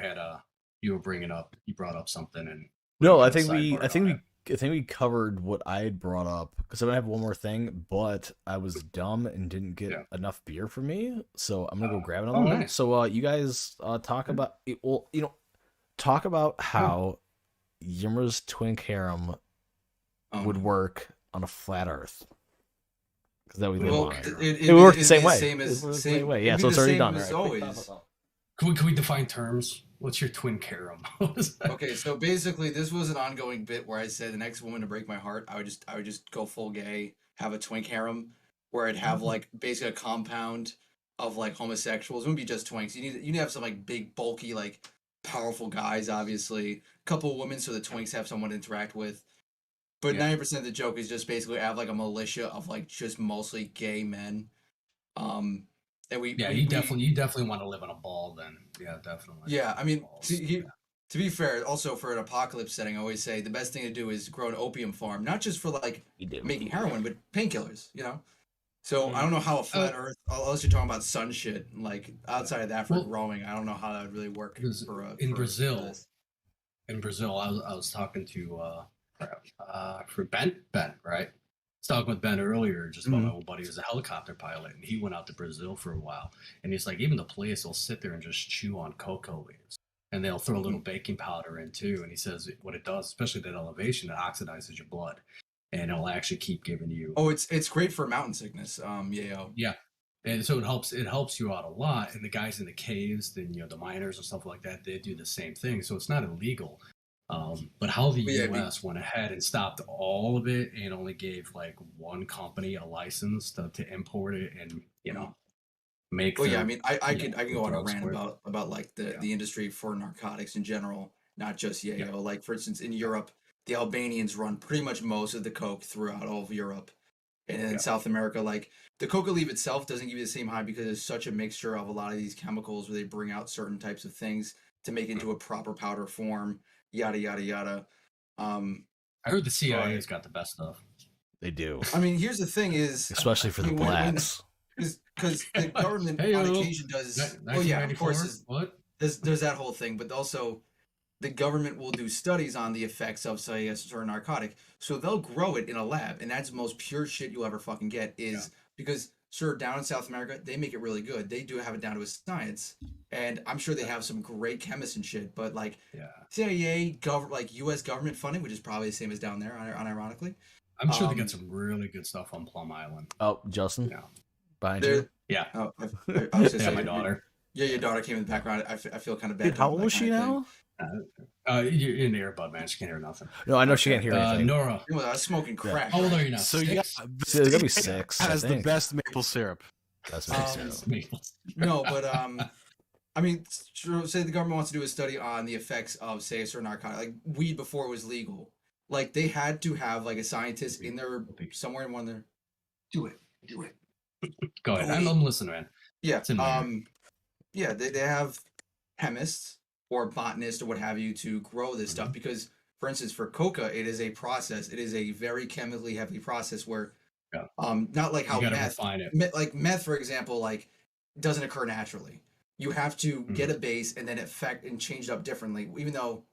brought up something, and no, I had a think sidebar on it. I think we covered what I had brought up because I have one more thing, but I was dumb and didn't get enough beer for me, so I'm gonna go grab another one. Nice. So you guys talk about talk about how Yimra's twink harem would work on a flat Earth. Because that would be it would work the same way. Same way. Yeah, so it's already done. As right? always. Can we define terms? What's your twin harem? Okay, so basically, this was an ongoing bit where I said the next woman to break my heart, I would just go full gay, have a twink harem, where I'd have like basically a compound of like homosexuals. It wouldn't be just twinks. You need to have some like big, bulky, like powerful guys. Obviously, a couple of women so the twinks have someone to interact with. But 90% of the joke is just basically have like a militia of like just mostly gay men. You definitely want to live on a ball then. Yeah, definitely. Yeah, I mean, to be fair, also for an apocalypse setting, I always say the best thing to do is grow an opium farm, not just for like making heroin, but painkillers, So I don't know how a flat Earth, unless you're talking about sun shit, like outside of that for growing, I don't know how that would really work. In Brazil, I was talking to for Ben, right? I was talking with Ben earlier just about my old buddy who's a helicopter pilot, and he went out to Brazil for a while. And he's like, even the police will sit there and just chew on cocoa leaves. And they'll throw a little baking powder in too. And he says what it does, especially at that elevation, it oxidizes your blood. And it'll actually keep giving you... Oh, it's great for mountain sickness, yayo. Yeah. And so it helps you out a lot. And the guys in the caves, then the miners and stuff like that, they do the same thing. So it's not illegal. But how the Yeah, I mean, U.S. went ahead and stopped all of it and only gave like one company a license to import it and make well, yeah, I their mean, I can go on a drugs rant for it. about like Yeah, the industry for narcotics in general, not just yeah, yayo. Like for instance, in Europe, the Albanians run pretty much most of the coke throughout all of Europe. And in yeah. South America, like the coca leaf itself doesn't give you the same high because it's such a mixture of a lot of these chemicals where they bring out certain types of things to make into a proper powder form, yada yada yada. Um, I heard the but CIA's got the best stuff. They do, I mean, here's the thing: is especially for I the mean, blacks. because the government Hey, on occasion does. Well, yeah, of course, 1994. What? there's that whole thing, but also the government will do studies on the effects of, say, a certain narcotic. So they'll grow it in a lab, and that's the most pure shit you'll ever fucking get. Yeah. Is because, sure, down in South America, they make it really good. They do have it down to a science, and I'm sure they have some great chemists and shit. But like Yeah. CIA, like U.S. government funding, which is probably the same as down there, unironically. I'm sure they got some really good stuff on Plum Island. Oh, Justin, Yeah. behind There, you. Yeah. oh, I was gonna Yeah, say, my daughter. yeah, your daughter came in the background. I feel kind of bad. Dude, how doing old that is she kind of thing. now? You're in the earbud, man. She can't hear nothing. No, I know she can't Okay. hear anything. Nora. You know, I was smoking crack. How old are you now? So 6? yeah, So it's gotta be state 6. I has the think. best maple syrup. That's Um, makes sense. No, but I mean, say the government wants to do a study on the effects of, say, a certain narcotic, like weed before it was legal. Like they had to have like a scientist in there somewhere in one of their. Do it. Go ahead. Tony. I'm listening, man. Yeah. It's in my ear. Yeah, they have chemists or botanists or what have you to grow this stuff because, for instance, for coca, it is a process. It is a very chemically heavy process where, Yeah. not like how You gotta meth, refine it. like meth, for example, like doesn't occur naturally. You have to get Mhm. a base and then affect and change it up differently. Even though,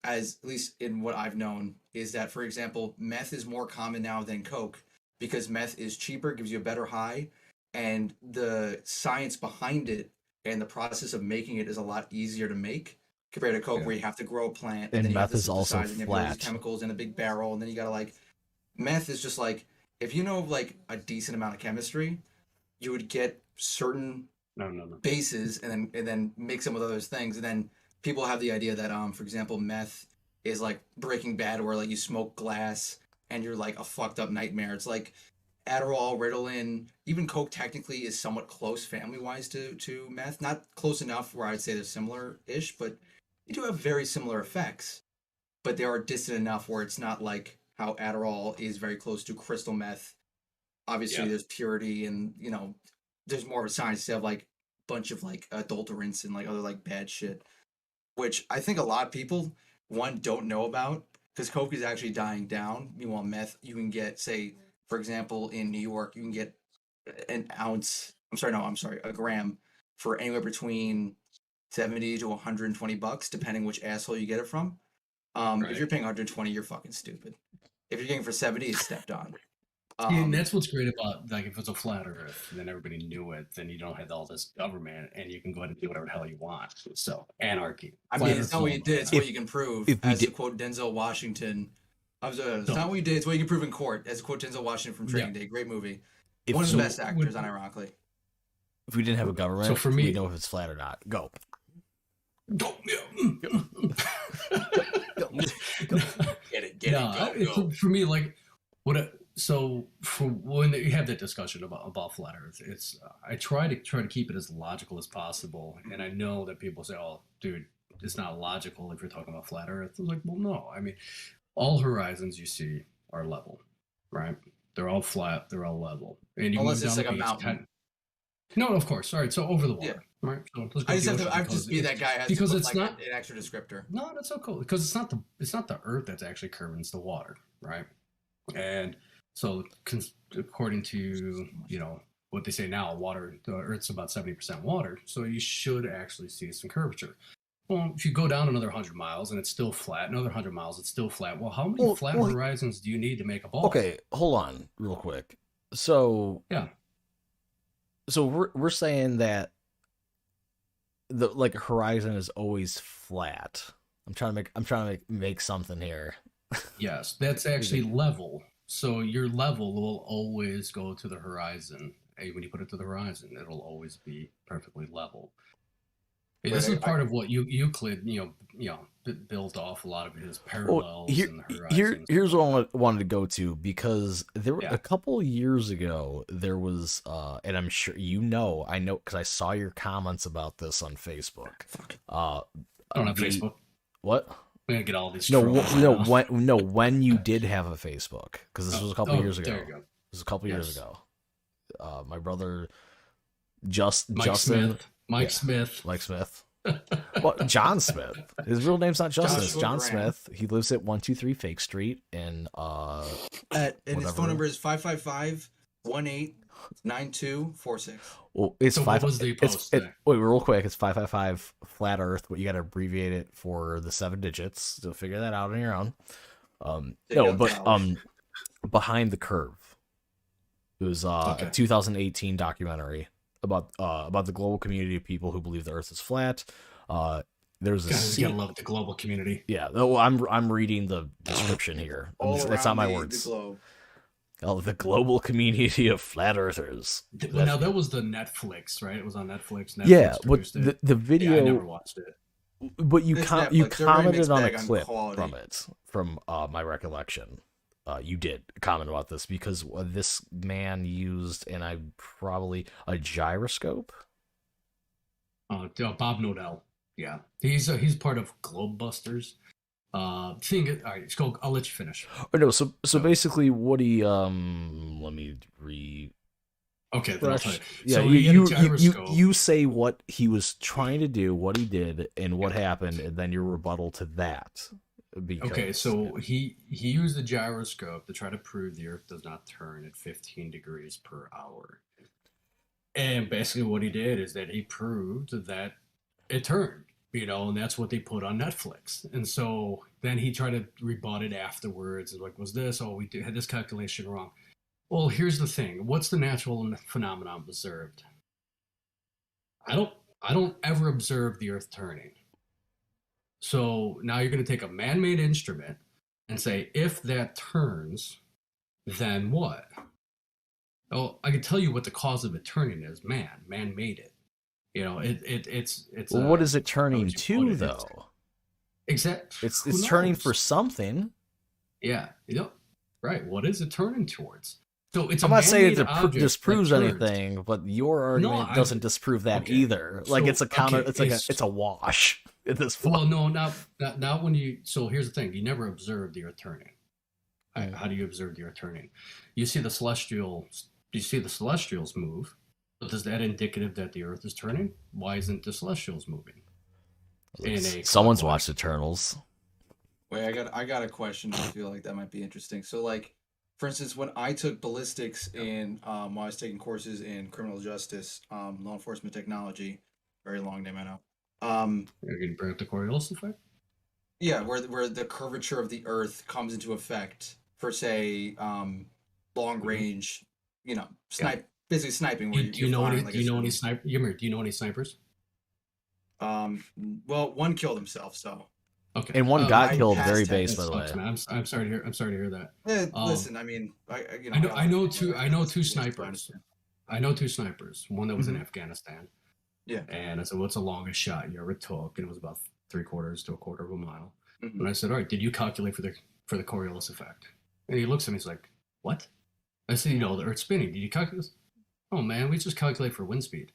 as at least in what I've known, is that for example, meth is more common now than coke because meth is cheaper, gives you a better high, and the science behind it and the process of making it is a lot easier to make compared to coke, Yeah. where you have to grow a plant And then you have meth to is also synthesize and you have to use flat. chemicals in a big barrel, and then you gotta like meth is just like if you know like a decent amount of chemistry, you would get certain No. bases and then mix them with other things, and then people have the idea that for example meth is like Breaking Bad where like you smoke glass and you're like a fucked up nightmare. It's like Adderall, Ritalin, even coke technically is somewhat close family wise to meth, not close enough where I'd say they're similar ish, but they do have very similar effects, but they are distant enough where it's not like how Adderall is very close to crystal meth. Obviously Yeah. there's purity and there's more of a science to have like bunch of like adulterants and like other like bad shit, which I think a lot of people don't know about because coke is actually dying down. Meanwhile, meth you can get, say, for example, in New York, you can get an ounce. I'm sorry, a gram for anywhere between 70 to 120 bucks, depending which asshole you get it from. Right. If you're paying 120, you're fucking stupid. If you're getting for 70, it's stepped on. And that's what's great about, like, if it's a flat Earth, then everybody knew it. Then you don't have all this government, and you can go ahead and do whatever the hell you want. So anarchy. I Flat mean, Earth it's not what you did; it's what you can prove. if we As to did- quote Denzel Washington, it's not what you did; it's what you can prove in court. As to quote Denzel Washington from Training Day, great movie. One of the best actors, unironically. If we didn't have a government, So for me- we know if it's flat or not. Go. Go. Get No, it, go. for me, like, so for when you have that discussion about flat Earth, it's I try to keep it as logical as possible, and I know that people say, "Oh, dude, it's not logical if you're talking about flat Earth." I was like, well, no. I mean, all horizons you see are level, right? They're all flat. They're all level, and you Unless move it's down like the a beach, mountain. No, of course. All right, so over the water, Yeah. right? So let's go I to just the have to. ocean I have to because just be that guy. Has because to put it's like not an extra descriptor. No, that's so cool because it's not the Earth that's actually curving; it's the water, right? And so, according to what they say now, the Earth's about 70% water, so you should actually see some curvature. Well, if you go down another 100 miles and it's still flat, another 100 miles it's still flat. Well, how many flat horizons do you need to make a ball? Okay, hold on, real quick. So Yeah. So we're saying that the horizon is always flat. I'm trying to make something here. Yes, that's actually level. So your level will always go to the horizon. when you put it to the horizon, it'll always be perfectly level. Wait, This is part of what Euclid, built off a lot of his Well, parallels and the here horizons. here's what I wanted to go to, because there were Yeah. a couple years ago there was and I'm sure I know because I saw your comments about this on Facebook. I don't have Facebook. What? We're gonna get all these. No, trolls when you did have a Facebook, because this was a couple years ago. There you go. This was a couple years Yes. ago. My brother Mike Justin Smith. Mike Smith. Well, John Smith. His real name's not Justin. It's Joshua John Graham. Smith. He lives at 123 Fake Street in And his whatever. phone number is 555-189246. Well, it's So five. what was the it's post there? wait, real quick. It's 555 flat Earth, but you got to abbreviate it for the 7 digits. So figure that out on your own. No, but Behind the Curve. It was a 2018 documentary about the global community of people who believe the Earth is flat. There's a Guys, you gotta love the global community. yeah. Well, I'm reading the description here. That's not my words. The globe. Oh, the global community of flat earthers. Well, now that was the Netflix, right? It was on Netflix. Netflix Yeah, but produced it. the video. Yeah, I never watched it. But you It's you Netflix. They're very commented mixed on a bag on clip quality. from it, from my recollection. You did comment about this because this man used, and I probably a gyroscope. Bob Nodell. Yeah, he's part of Globebusters. All right, go. I'll let you finish. Or no, so basically, what he let me re. Okay, then I'll tell you. Yeah, So he had a gyroscope. you say what he was trying to do, what he did, and what happened, and then your rebuttal to that. Because, Okay, so he used the gyroscope to try to prove the Earth does not turn at 15 degrees per hour. And basically what he did is that he proved that it turned, and that's what they put on Netflix. And so then he tried to rebut it afterwards. And like, was this? Oh, we had this calculation wrong. Well, here's the thing. What's the natural phenomenon observed? I don't ever observe the Earth turning. So now you're going to take a man-made instrument and say, if that turns, then what? Oh, I can tell you what the cause of it turning is. Man made it. It's. well, what is it turning would you to put it? though? Exactly. It's turning for something. Yeah. Right. What is it turning towards? So it's. I'm a not saying man-made it object disproves that turns. anything, but your argument doesn't disprove that okay. either. Like So, it's a counter. okay, It's a wash at this point. Well, no, not when you. So here's the thing: you never observe the Earth turning. How do you observe the Earth turning? You see the celestials move. But is that indicative that the Earth is turning? Why isn't the celestials moving? Someone's watched Eternals. Wait, I got a question. I feel like that might be interesting. So, like, for instance, when I took ballistics in, while I was taking courses in criminal justice, law enforcement technology, very long name, I know. You're going to bring up the Coriolis effect? Yeah, where the curvature of the Earth comes into effect for, say, long range, basically sniping. Where Do you know any sniper? Do you know any snipers? Well, one killed himself, so. Okay. And one got I killed passed very it. base, by That the way. sucks, man. I'm sorry to hear that. Listen, I mean, I know two snipers. I know two snipers. One that was in Afghanistan. Yeah. And I said, "What's the longest shot you ever took?" And it was about 3/4 to a quarter of a mile. Mhm. And I said, "All right, did you calculate for the Coriolis effect?" And he looks at me. He's like, "What?" I said, "The Earth's spinning. Did you calculate this?" "Oh man, we just calculate for wind speed."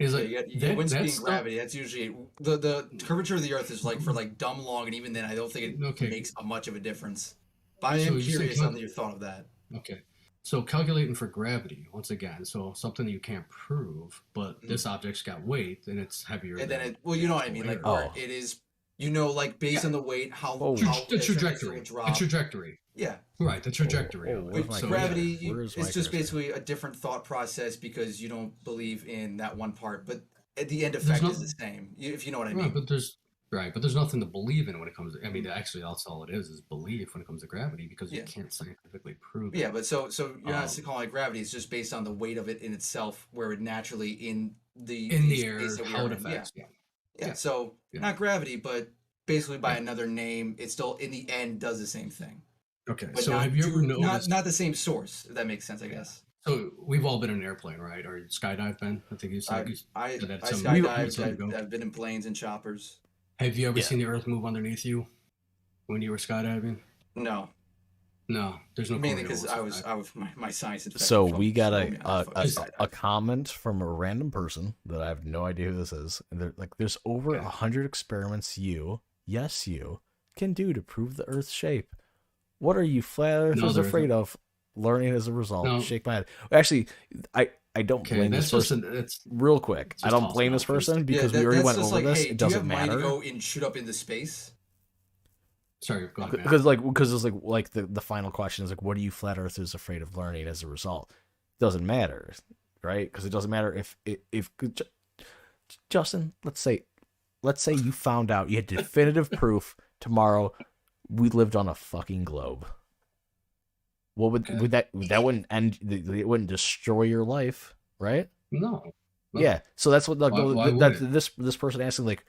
He's like, you get wind speed and gravity. That's usually the curvature of the Earth is like for like dumb long, and even then, I don't think it makes much of a difference. But I am curious on your thought of that. Okay, so calculating for gravity once again. So something that you can't prove, but this object's got weight and it's heavier. And then you know what I mean, like where it is, like based on the weight, how the trajectory, drop. The trajectory. Yeah. Right, the trajectory. Gravity is just basically a different thought process because you don't believe in that one part, but the end effect is the same. If you know what I mean. But there's nothing to believe in when it comes to, I mean, actually that's all it is belief when it comes to gravity, because you can't scientifically prove it. Yeah, but so you're not calling it gravity, it's just based on the weight of it in itself, where it naturally in the air, how it affects. Yeah. So not gravity, but basically by another name, it still in the end does the same thing. Okay, But so have you ever noticed? Not the same source, if that makes sense, I guess. So we've all been in an airplane, right? Or skydive, Ben? I think you said, I said that I some skydived. episode ago. I've been in planes and choppers. Have you ever Yeah. seen the Earth move underneath you when you were skydiving? No, No, there's no mainly Coriolis because effect. I was my science infected. So we got told me not to a, fucking a skydive. a comment from a random person that I have no idea who this is. And they're like, there's over Okay. 100 experiments you can do to prove the Earth's shape. What are you flat earthers there afraid isn't. of? Learning as a result. No. Shake my head. Actually, I don't Okay, blame that's this just person. it's Real quick, it's I just don't tossing blame this out 'cause- person because we already that's went just over like, this. hey, It do you doesn't have money to matter. go and shoot up into space? Sorry, go ahead, man. Because it's like the final question is like, what are you flat earthers afraid of learning as a result? It doesn't matter, right? Because it doesn't matter if Justin, let's say you found out you had definitive proof tomorrow we lived on a fucking globe. What would that wouldn't end? It wouldn't destroy your life, right? No. Yeah. So that's what Why would that's it? this person asking like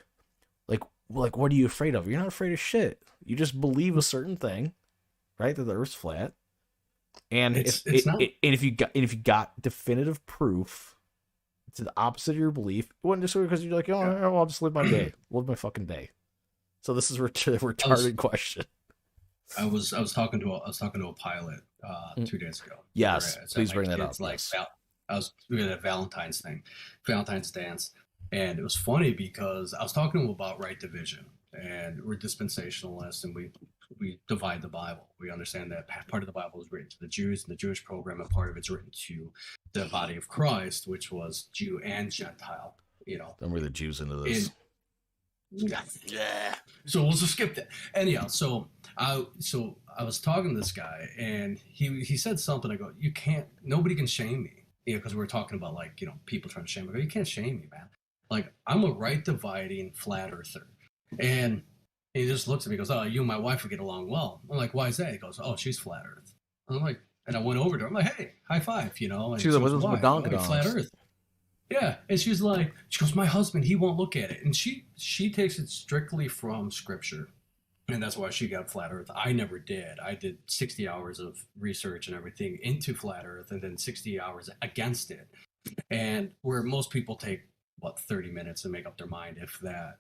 what are you afraid of? You're not afraid of shit. You just believe a certain thing, right? That the Earth's flat. And It's if not. and if you got definitive proof to the opposite of your belief, it wouldn't destroy because you're like, oh, well, I'll just live my day, live my fucking day. So this is a retarded question. I was talking to a pilot 2 days ago. Yes, Where it's please at bring my that up. kid's, Like Yes. we had a Valentine's dance, and it was funny because I was talking to him about right division, and we're dispensationalists, and we divide the Bible. We understand that part of the Bible is written to the Jews and the Jewish program, and part of it's written to the body of Christ, which was Jew and Gentile. Don't bring the Jews into this. Yeah. So we'll just skip that. Anyhow, so I was talking to this guy, and he said something. I go, nobody can shame me, because we were talking about people trying to shame me. I go, you can't shame me, man. Like, I'm a right dividing flat earther, and he just looks at me, and goes, oh, you and my wife would get along well. I'm like, why is that? He goes, oh, she's flat earth. I'm like, and I went over to her. I'm like, hey, high five, And She's like, goes, what's why? with I'm like, donkedonks? flat earth. Yeah, and she goes, my husband, he won't look at it, and she takes it strictly from scripture, and that's why she got flat Earth. I never did. I did 60 hours of research and everything into flat Earth, and then 60 hours against it, and where most people take 30 minutes to make up their mind, if that.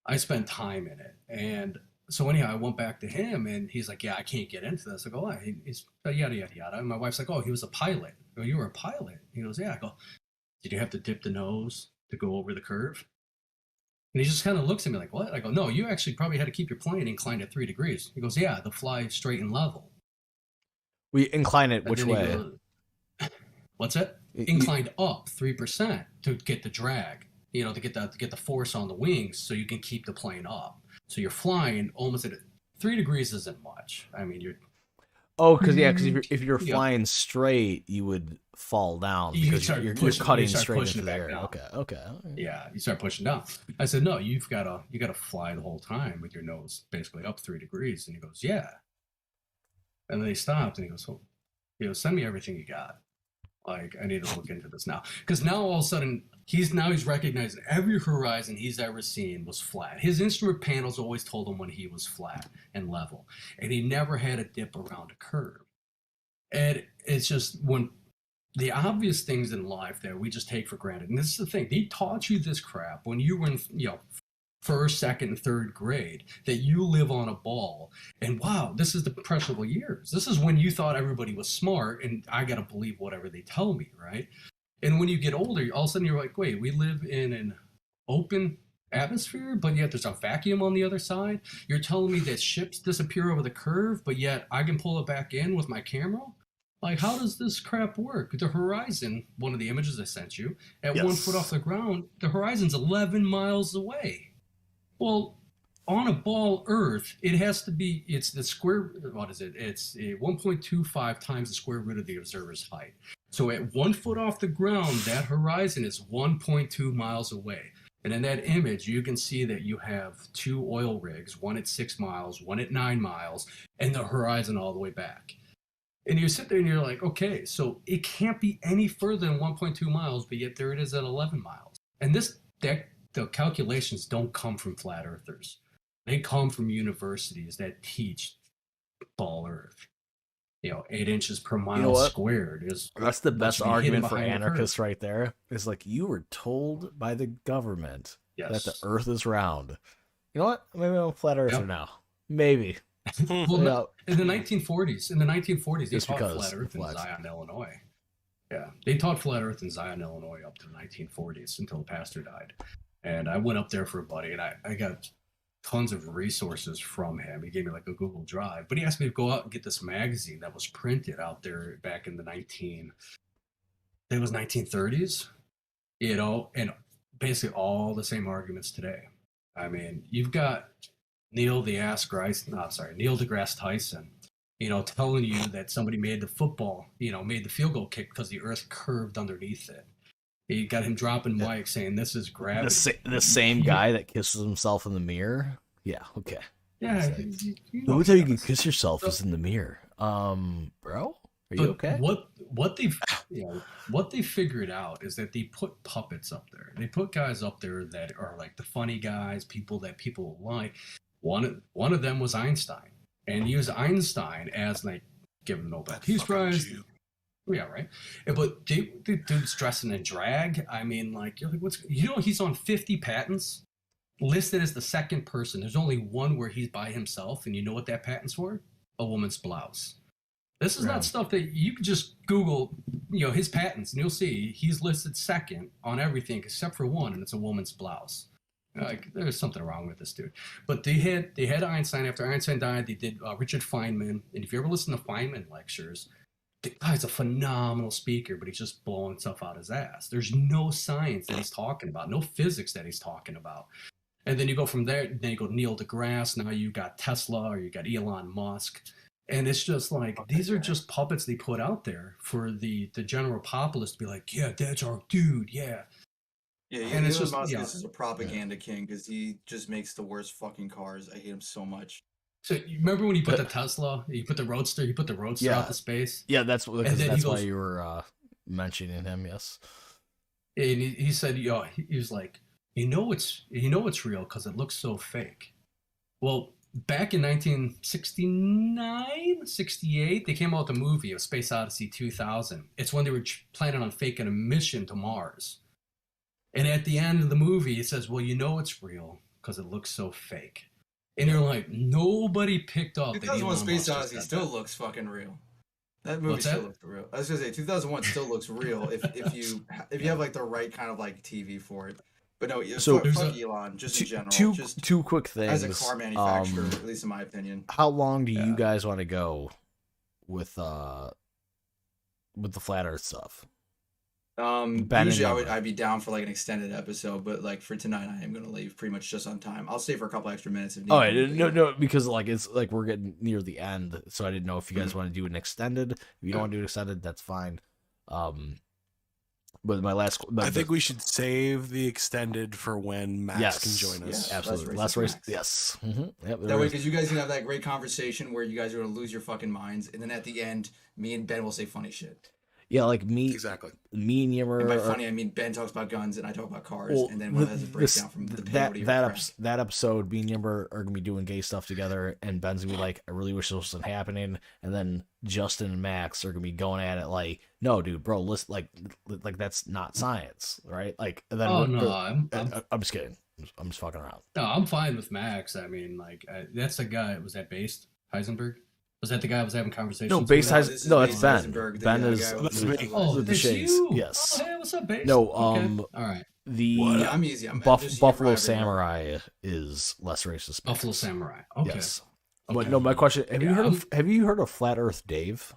I spent time in it, and so anyhow, I went back to him, and he's like, yeah, I can't get into this. I go, why? He's yada yada yada. And my wife's like, oh, he was a pilot. I go, you were a pilot? He goes, yeah. I go, did you have to dip the nose to go over the curve? And he just kind of looks at me like, what? I go, no, you actually probably had to keep your plane inclined at 3 degrees. He goes, yeah, to fly straight and level. We incline it And which then he way? goes, what's that? Inclined up 3% to get the drag, to get the force on the wings so you can keep the plane up. So you're flying almost at 3 degrees isn't much. I mean, you're. Oh, because if you're Yeah. flying straight, you would fall down You because start you're pushing- cutting you start straight pushing into the it back air. down. Okay. Yeah, you start pushing down. I said, no, you gotta fly the whole time with your nose basically up 3 degrees. And he goes, yeah. And then he stopped and he goes, send me everything you got. Like, I need to look into this now. Because now all of a sudden, he's recognizing every horizon he's ever seen was flat. His instrument panels always told him when he was flat and level. And he never had a dip around a curve. And it's just when the obvious things in life that we just take for granted. And this is the thing, they taught you this crap when you were in, first, second, and third grade, that you live on a ball. And wow, this is the impressionable years. This is when you thought everybody was smart, and I got to believe whatever they tell me, right? And when you get older, all of a sudden you're like, wait, we live in an open atmosphere, but yet there's a vacuum on the other side. You're telling me that ships disappear over the curve, but yet I can pull it back in with my camera? Like, how does this crap work? The horizon, one of the images I sent you, at 1 foot off the ground, the horizon's 11 miles away. Well, on a ball Earth, it has to be, it's the square, what is it? It's 1.25 times the square root of the observer's height. So at 1 foot off the ground, that horizon is 1.2 miles away. And in that image, you can see that you have 2 oil rigs, one at 6 miles, one at 9 miles, and the horizon all the way back. And you sit there and you're like, okay, so it can't be any further than 1.2 miles, but yet there it is at 11 miles. And the calculations don't come from flat earthers. They come from universities that teach ball earth. 8 inches per mile know what? squared is That's the what best should be hidden argument for behind the curve. anarchists right there. It's like, you were told by the government that the Yes. earth is round. You know what? Maybe I'm a flat earther Yep. now. Maybe. Well, Yeah. in the 1940s, they Just taught because flat Earth in flat. Zion, Illinois. Yeah, they taught flat Earth in Zion, Illinois, up to the 1940s until the pastor died. And I went up there for a buddy, and I got tons of resources from him. He gave me like a Google Drive, but he asked me to go out and get this magazine that was printed out there back in the 1930s. And basically all the same arguments today. I mean, you've got Neil deGrasse Tyson, telling you that somebody made the field goal kick because the earth curved underneath it. You got him dropping mic saying this is gravity. The same guy that kisses himself in the mirror? Yeah, okay. Yeah. The only time you can kiss yourself is in the mirror. Bro? Are you okay? What they figured out is that they put puppets up there. They put guys up there that are like the funny guys, people that people like. One of them was Einstein, and he used Einstein as like given Nobel Peace Prize. Yeah, right. But the dude's dressing in drag. I mean, like, you're like, he's on 50 patents, listed as the second person. There's only one where he's by himself, and you know what that patent's for? A woman's blouse. This is not stuff that you can just Google, his patents, and you'll see he's listed second on everything except for one, and it's a woman's blouse. Like, there's something wrong with this dude. But they had Einstein. After Einstein died, they did Richard Feynman. And if you ever listen to Feynman lectures, the guy's a phenomenal speaker, but he's just blowing stuff out his ass. There's no science that he's talking about, no physics that he's talking about. And then you go from there, then you go Neil deGrasse. Now you got Tesla, or you got Elon Musk. And it's just like, these are just puppets they put out there for the general populace to be like, yeah, that's our dude, yeah. Yeah, and it's Elon just Musk is a propaganda king because he just makes the worst fucking cars. I hate him so much. So you remember when he put the Roadster, he put the Roadster out to space? Yeah, that's why you were mentioning him, yes. And he said, he was like, it's real because it looks so fake. Well, back in 1969, 68, they came out with a movie of Space Odyssey 2000. It's when they were planning on faking a mission to Mars. And at the end of the movie, it says, well, it's real because it looks so fake. And you're like, nobody picked up that 2001 Space Odyssey still looks fucking real. That movie still looks real. I was gonna say 2001 still looks real if you have like the right kind of like TV for it. But no, so fuck Elon, just in general. Two quick things. As a car manufacturer, at least in my opinion. How long do you guys want to go with the flat Earth stuff? Usually I'd be down for like an extended episode, but like for tonight I am gonna leave pretty much just on time. I'll stay for a couple extra minutes if need. No, because like it's like we're getting near the end, so I didn't know if you guys want to do an extended. If you don't want to do an extended, that's fine. But I think we should save the extended for when Max can join us. Yes, absolutely. Last race. Yes. Mm-hmm. Yep, that way, because you guys can have that great conversation where you guys are gonna lose your fucking minds, and then at the end, me and Ben will say funny shit. Yeah, like me. Exactly. Me and Yimmer. And by funny, I mean Ben talks about guns and I talk about cars, and then one has a breakdown from the that episode. Me and Yimmer are gonna be doing gay stuff together, and Ben's gonna be like, "I really wish this wasn't happening," and then Justin and Max are gonna be going at it like, "No, dude, bro, listen, like that's not science, right?" Like, and then I'm just kidding. I'm just fucking around. No, I'm fine with Max. I mean, like that's the guy. Was that based Heisenberg? Was that the guy I was having conversations with? No, that's Ben. Ben is me. Oh, the Shades. You. Yes. Oh, hey, what's up, Base? No, okay. All right. I'm easy. Buffalo Samurai is less racist. Buffalo Samurai. Okay. Yes. Okay. But no, my question: Have you heard of Flat Earth Dave?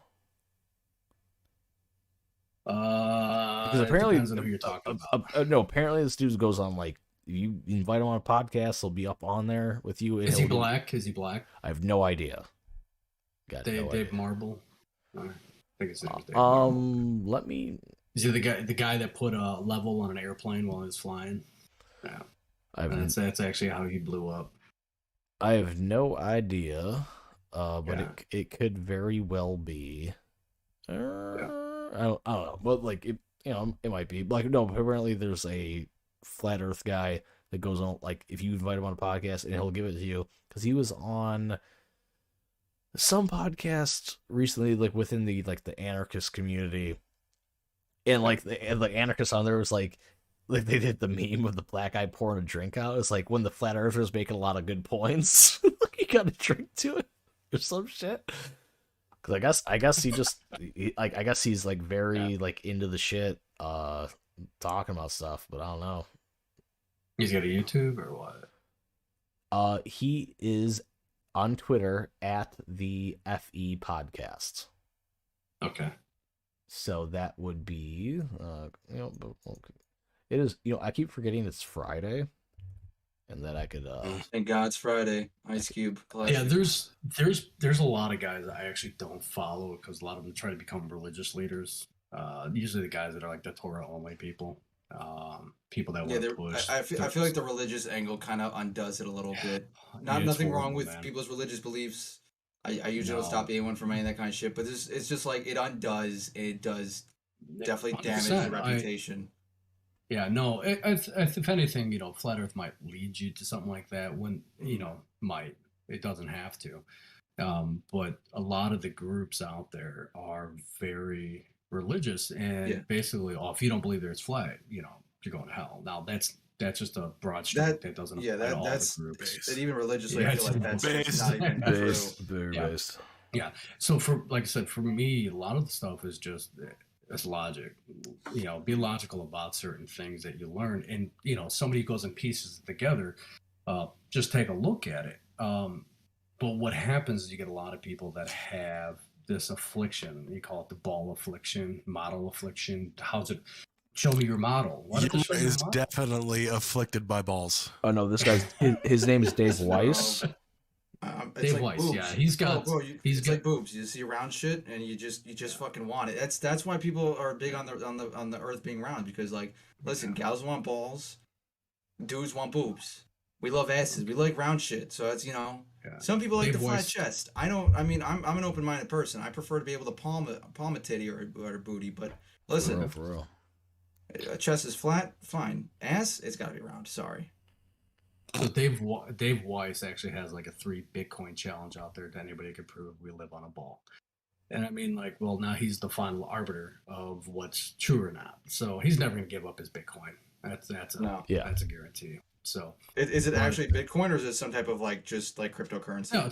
Because apparently, depends on who you're talking about. No, apparently this dude goes on like. If you invite him on a podcast, he'll be up on there with you. Is he black? Is he black? I have no idea. Dave Marble. I think his name is Dave let me. Is he the guy that put a level on an airplane while he was flying? Yeah, that's actually how he blew up. I have no idea, but it could very well be. I don't know, but like it might be like no. Apparently, there's a flat Earth guy that goes on like if you invite him on a podcast and he'll give it to you because he was on. some podcasts recently, like within the anarchist community, and the anarchists on there was like they did the meme of the black guy pouring a drink out. It's like when the flat earther's making a lot of good points, like he got a drink to it or some shit. Because I guess I guess he's like very like into the shit, talking about stuff, but I don't know. He's got a YouTube or what? He is on Twitter at the FE podcast. Okay. So that would be, it is, I keep forgetting it's Friday, and that I could, Thank God it's Friday. Ice Cube. Yeah, there's a lot of guys that I actually don't follow because a lot of them try to become religious leaders. Usually the guys that are like the Torah only people, people that want to push. I feel like the religious angle kind of undoes it a little bit. Nothing wrong with people's religious beliefs. I usually don't stop anyone from any of that kind of shit, but it's just like it undoes. It does definitely damage the reputation. Yeah, no. If anything, Flat Earth might lead you to something like that. When might, it doesn't have to. But a lot of the groups out there are very religious, and basically, if you don't believe there's flat, you're going to hell. Now that's just a broad stroke that doesn't apply to all the groups. And even religiously, I feel like that's not even true. based. Yeah. So like I said, for me, a lot of the stuff is just it's logic. Be logical about certain things that you learn, and somebody goes and pieces it together. Just take a look at it. But what happens is you get a lot of people that have this affliction. You call it the ball affliction, model affliction. How's it? Show me your model. Yuma is definitely afflicted by balls. Oh no, this guy's his name is Dave Weiss. Dave Weiss, boobs. yeah, he's got. It's like boobs. You see round shit, and you just fucking want it. That's why people are big on the Earth being round, because like, listen, gals want balls, dudes want boobs. We love asses. We like round shit. So that's some people like the flat chest. I don't. I mean, I'm an open-minded person. I prefer to be able to palm a titty or a booty. But listen, for real. A chest is flat, fine. Ass, it's got to be round. Sorry. So Dave Weiss actually has like a 3 Bitcoin challenge out there to anybody could prove we live on a ball. And I mean, like, well, now he's the final arbiter of what's true or not. So he's never gonna give up his Bitcoin. That's a guarantee. So is it actually Bitcoin, or is it some type of like just like cryptocurrency? No,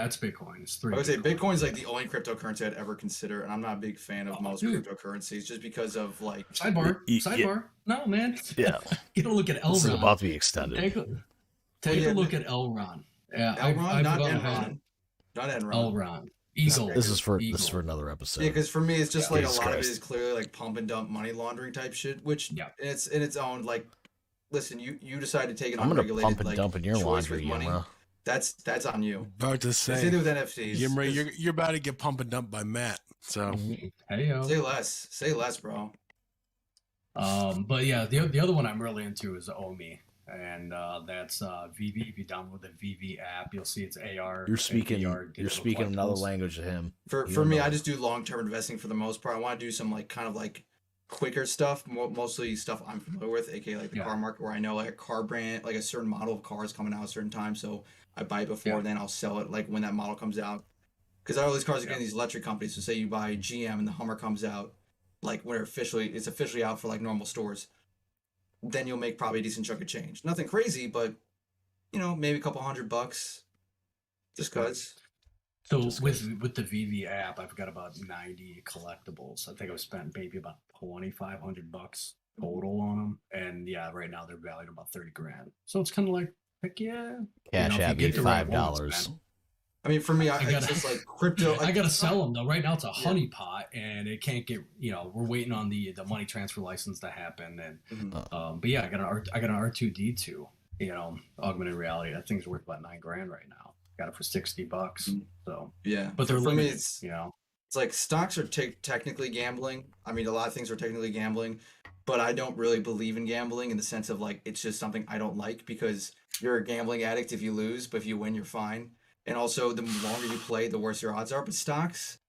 it's Bitcoin. It's 3. I would say Bitcoin's like the only cryptocurrency I'd ever consider, and I'm not a big fan of most cryptocurrencies just because of like sidebar. Yeah. No, man. Yeah. You don't look at Elron. This is about to be extended. Take a look at Elron. Yeah, Elron, not Enron. Not Enron. Elron. Eagle. This is for another episode. Yeah, because for me, it's just like a lot of it is clearly like pump and dump money laundering type shit, which it's in its own like. Listen, you decide to take an unregulated pump and dump in your laundry, money. That's on you. About to say, it's with NFTs. You're about to get pump and dumped by Matt. So hey, say less, bro. But yeah, the other one I'm really into is Omi, and that's VV. If you download the VV app, you'll see it's AR. You're speaking another language to him. For me, I just do long-term investing for the most part. I want to do some like kind of like quicker stuff, mostly stuff I'm familiar with, aka like the car market, where I know like a car brand, like a certain model of car is coming out at a certain time, so I buy it before, then I'll sell it like when that model comes out. Because all these cars are getting these electric companies. So say you buy GM and the Hummer comes out, like when it's officially out for like normal stores, then you'll make probably a decent chunk of change. Nothing crazy, but maybe a couple $100, just cause. So with the VV app, I've got about 90 collectibles. I think I've spent maybe about $2,500 total on them, and right now they're valued about $30,000. So it's kind of like, heck yeah, cash app me $5. I mean, for me, it's just like crypto. I gotta sell them though. Right now it's a honeypot, and it can't get. We're waiting on the money transfer license to happen, and but yeah, I got an R2D2. Augmented reality. That thing's worth about $9,000 right now. Got it for $60. So yeah, but they're for limited, me, it's like stocks are technically gambling. I mean, a lot of things are technically gambling, but I don't really believe in gambling in the sense of like it's just something I don't like, because you're a gambling addict if you lose, but if you win, you're fine. And also, the longer you play, the worse your odds are. But stocks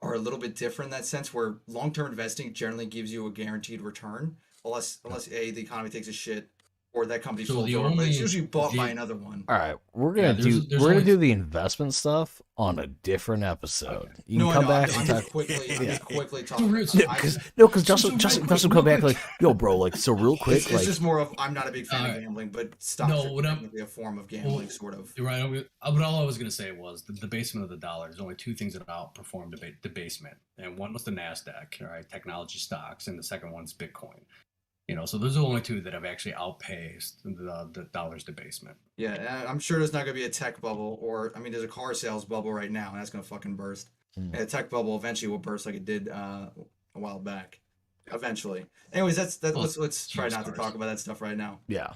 are a little bit different in that sense, where long-term investing generally gives you a guaranteed return, unless the economy takes a shit, or that company So folds the over, but it's only- usually bought by the- another one. All right, we're Yeah, gonna there's we're gonna only- do the investment stuff on a different episode. Okay. You can No, come I know. back I'm and just talk. quickly. I'm Yeah. just quickly So talking. real- Because So Justin real come back quick. like, yo, bro, like, so real quick, It's like, just more of I'm not a big fan of Alright. gambling, but stocks No, are what I'm- technically a form of gambling, Well, sort of. You're right. But all I was going to say was the debasement of the dollar. There's only two things that outperform debasement, and one was the Nasdaq, all right, technology stocks, and the second one's Bitcoin. So those are the only two that have actually outpaced the dollar's debasement. Yeah, and I'm sure there's not going to be a tech bubble, or I mean, there's a car sales bubble right now, and that's going to fucking burst. And a tech bubble eventually will burst, like it did a while back. Eventually. Anyways, that's Well, let's try used not to cars. talk about that stuff right now. yeah.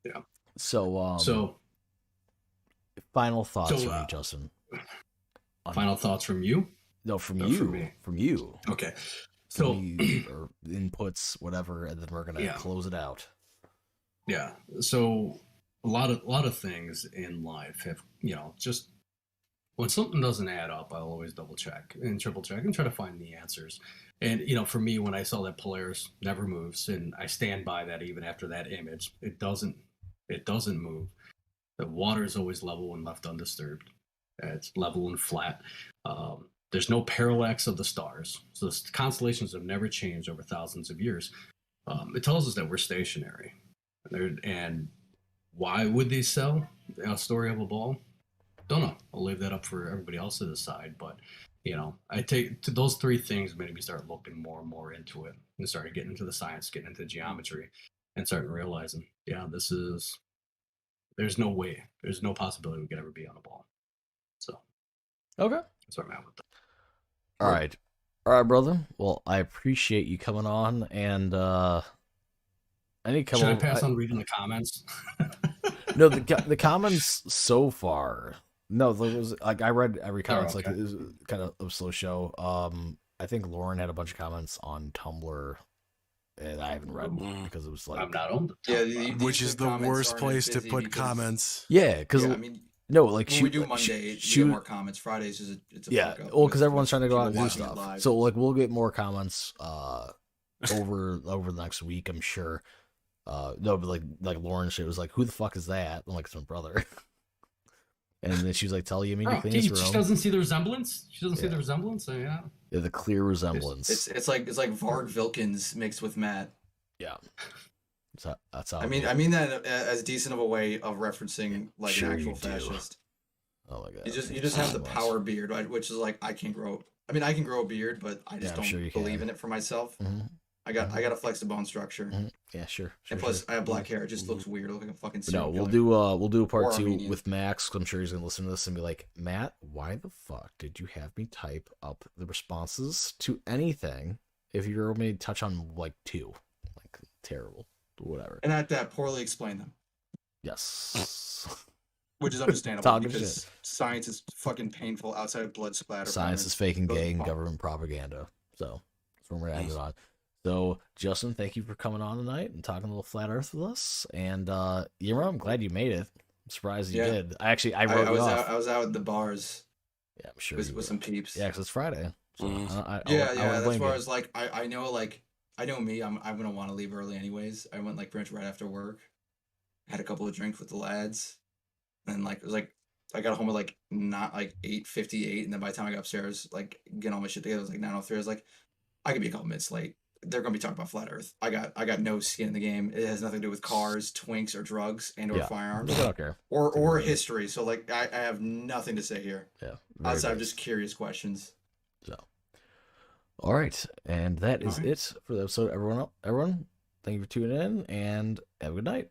Yeah. So, So final thoughts So, from you, Justin. final thoughts from you? No, from or you. from me? From you. Okay. So, So or inputs, whatever, and then we're gonna Yeah. close it out. yeah. So a lot of things in life have just when something doesn't add up, I'll always double check and triple check and try to find the answers. And for me, when I saw that Polaris never moves, and I stand by that even after that image, it doesn't move. The water is always level and left undisturbed. It's level and flat. There's no parallax of the stars, so the constellations have never changed over thousands of years. It tells us that we're stationary. And why would they sell a story of a ball? Don't know. I'll leave that up for everybody else to decide. But I take to those three things made me start looking more and more into it, and started getting into the science, getting into geometry, and starting realizing, there's no way, there's no possibility we could ever be on a ball. So Okay. that's where I'm at with that. All right, brother. Well, I appreciate you coming on, and I need to come Should I on. pass on reading the comments? No, the comments so far. No, there was like I read every comment. okay. Like it was kind of a slow show. I think Lauren had a bunch of comments on Tumblr, and I haven't read because it was like I'm not on the Yeah, top. Which is the comments worst aren't place as to busy put because- comments. yeah, because Yeah, I mean, no, like when we do Monday, we she get more comments. Fridays is it's a yeah, fuck up well, with- because everyone's with trying to go out and people do watching it stuff. live. So like we'll get more comments over the next week, I'm sure. No, but like Lauren shit was like, who the fuck is that? I'm like, it's my brother. And then she was like, tell you, I mean, to clean his She room. doesn't see the resemblance. She doesn't see Yeah. the resemblance. So yeah. Yeah, the clear resemblance. It's like Varg Vilkins mixed with Matt. Yeah. That's how I mean that as decent of a way of referencing like Sure an you actual do. fascist. Oh my god. You just have the power beard, right? Which is like I can grow. I mean, I can grow a beard, but I just I'm sure you don't believe can. in it for myself. Mhm. I got to flex the bone structure, Mhm. Yeah, sure. and plus I have black hair. It just looks weird. I look like a fucking But no, serial we'll do a part Or 2 Armenian. with Max. 'Cause I'm sure he's gonna listen to this and be like, Matt, why the fuck did you have me type up the responses to anything if you were only touch on like 2? Like terrible. Whatever. And at that, poorly explain them, Yes. which is understandable Talking because science is fucking painful outside of blood splatter. Science is fake and Those are gay and fun. government propaganda. So that's where we're ended on. So Justin, thank you for coming on tonight and talking a little flat Earth with us. And I'm glad you made it. I'm surprised you Yeah. did. I I wrote you was off. I was out at the bars Yeah, I'm sure with you were. some peeps. Yeah, because it's Friday. So Mhm. I Yeah, wouldn't that's blame where you. I was like, I know me. I'm gonna want to leave early anyways. I went like pretty much right after work. Had a couple of drinks with the lads, and like it was like I got home at like not like 8:58, and then by the time I got upstairs, like getting all my shit together, it was like 9:03. I was like, I could be a couple minutes late. They're gonna be talking about flat Earth. I got no skin in the game. It has nothing to do with cars, twinks, or drugs, and or Yeah. firearms, I don't care. or history. So like I have nothing to say here Yeah. very outside of nice. just curious questions. So, all right, and that is All right. it for the episode. Everyone, thank you for tuning in, and have a good night.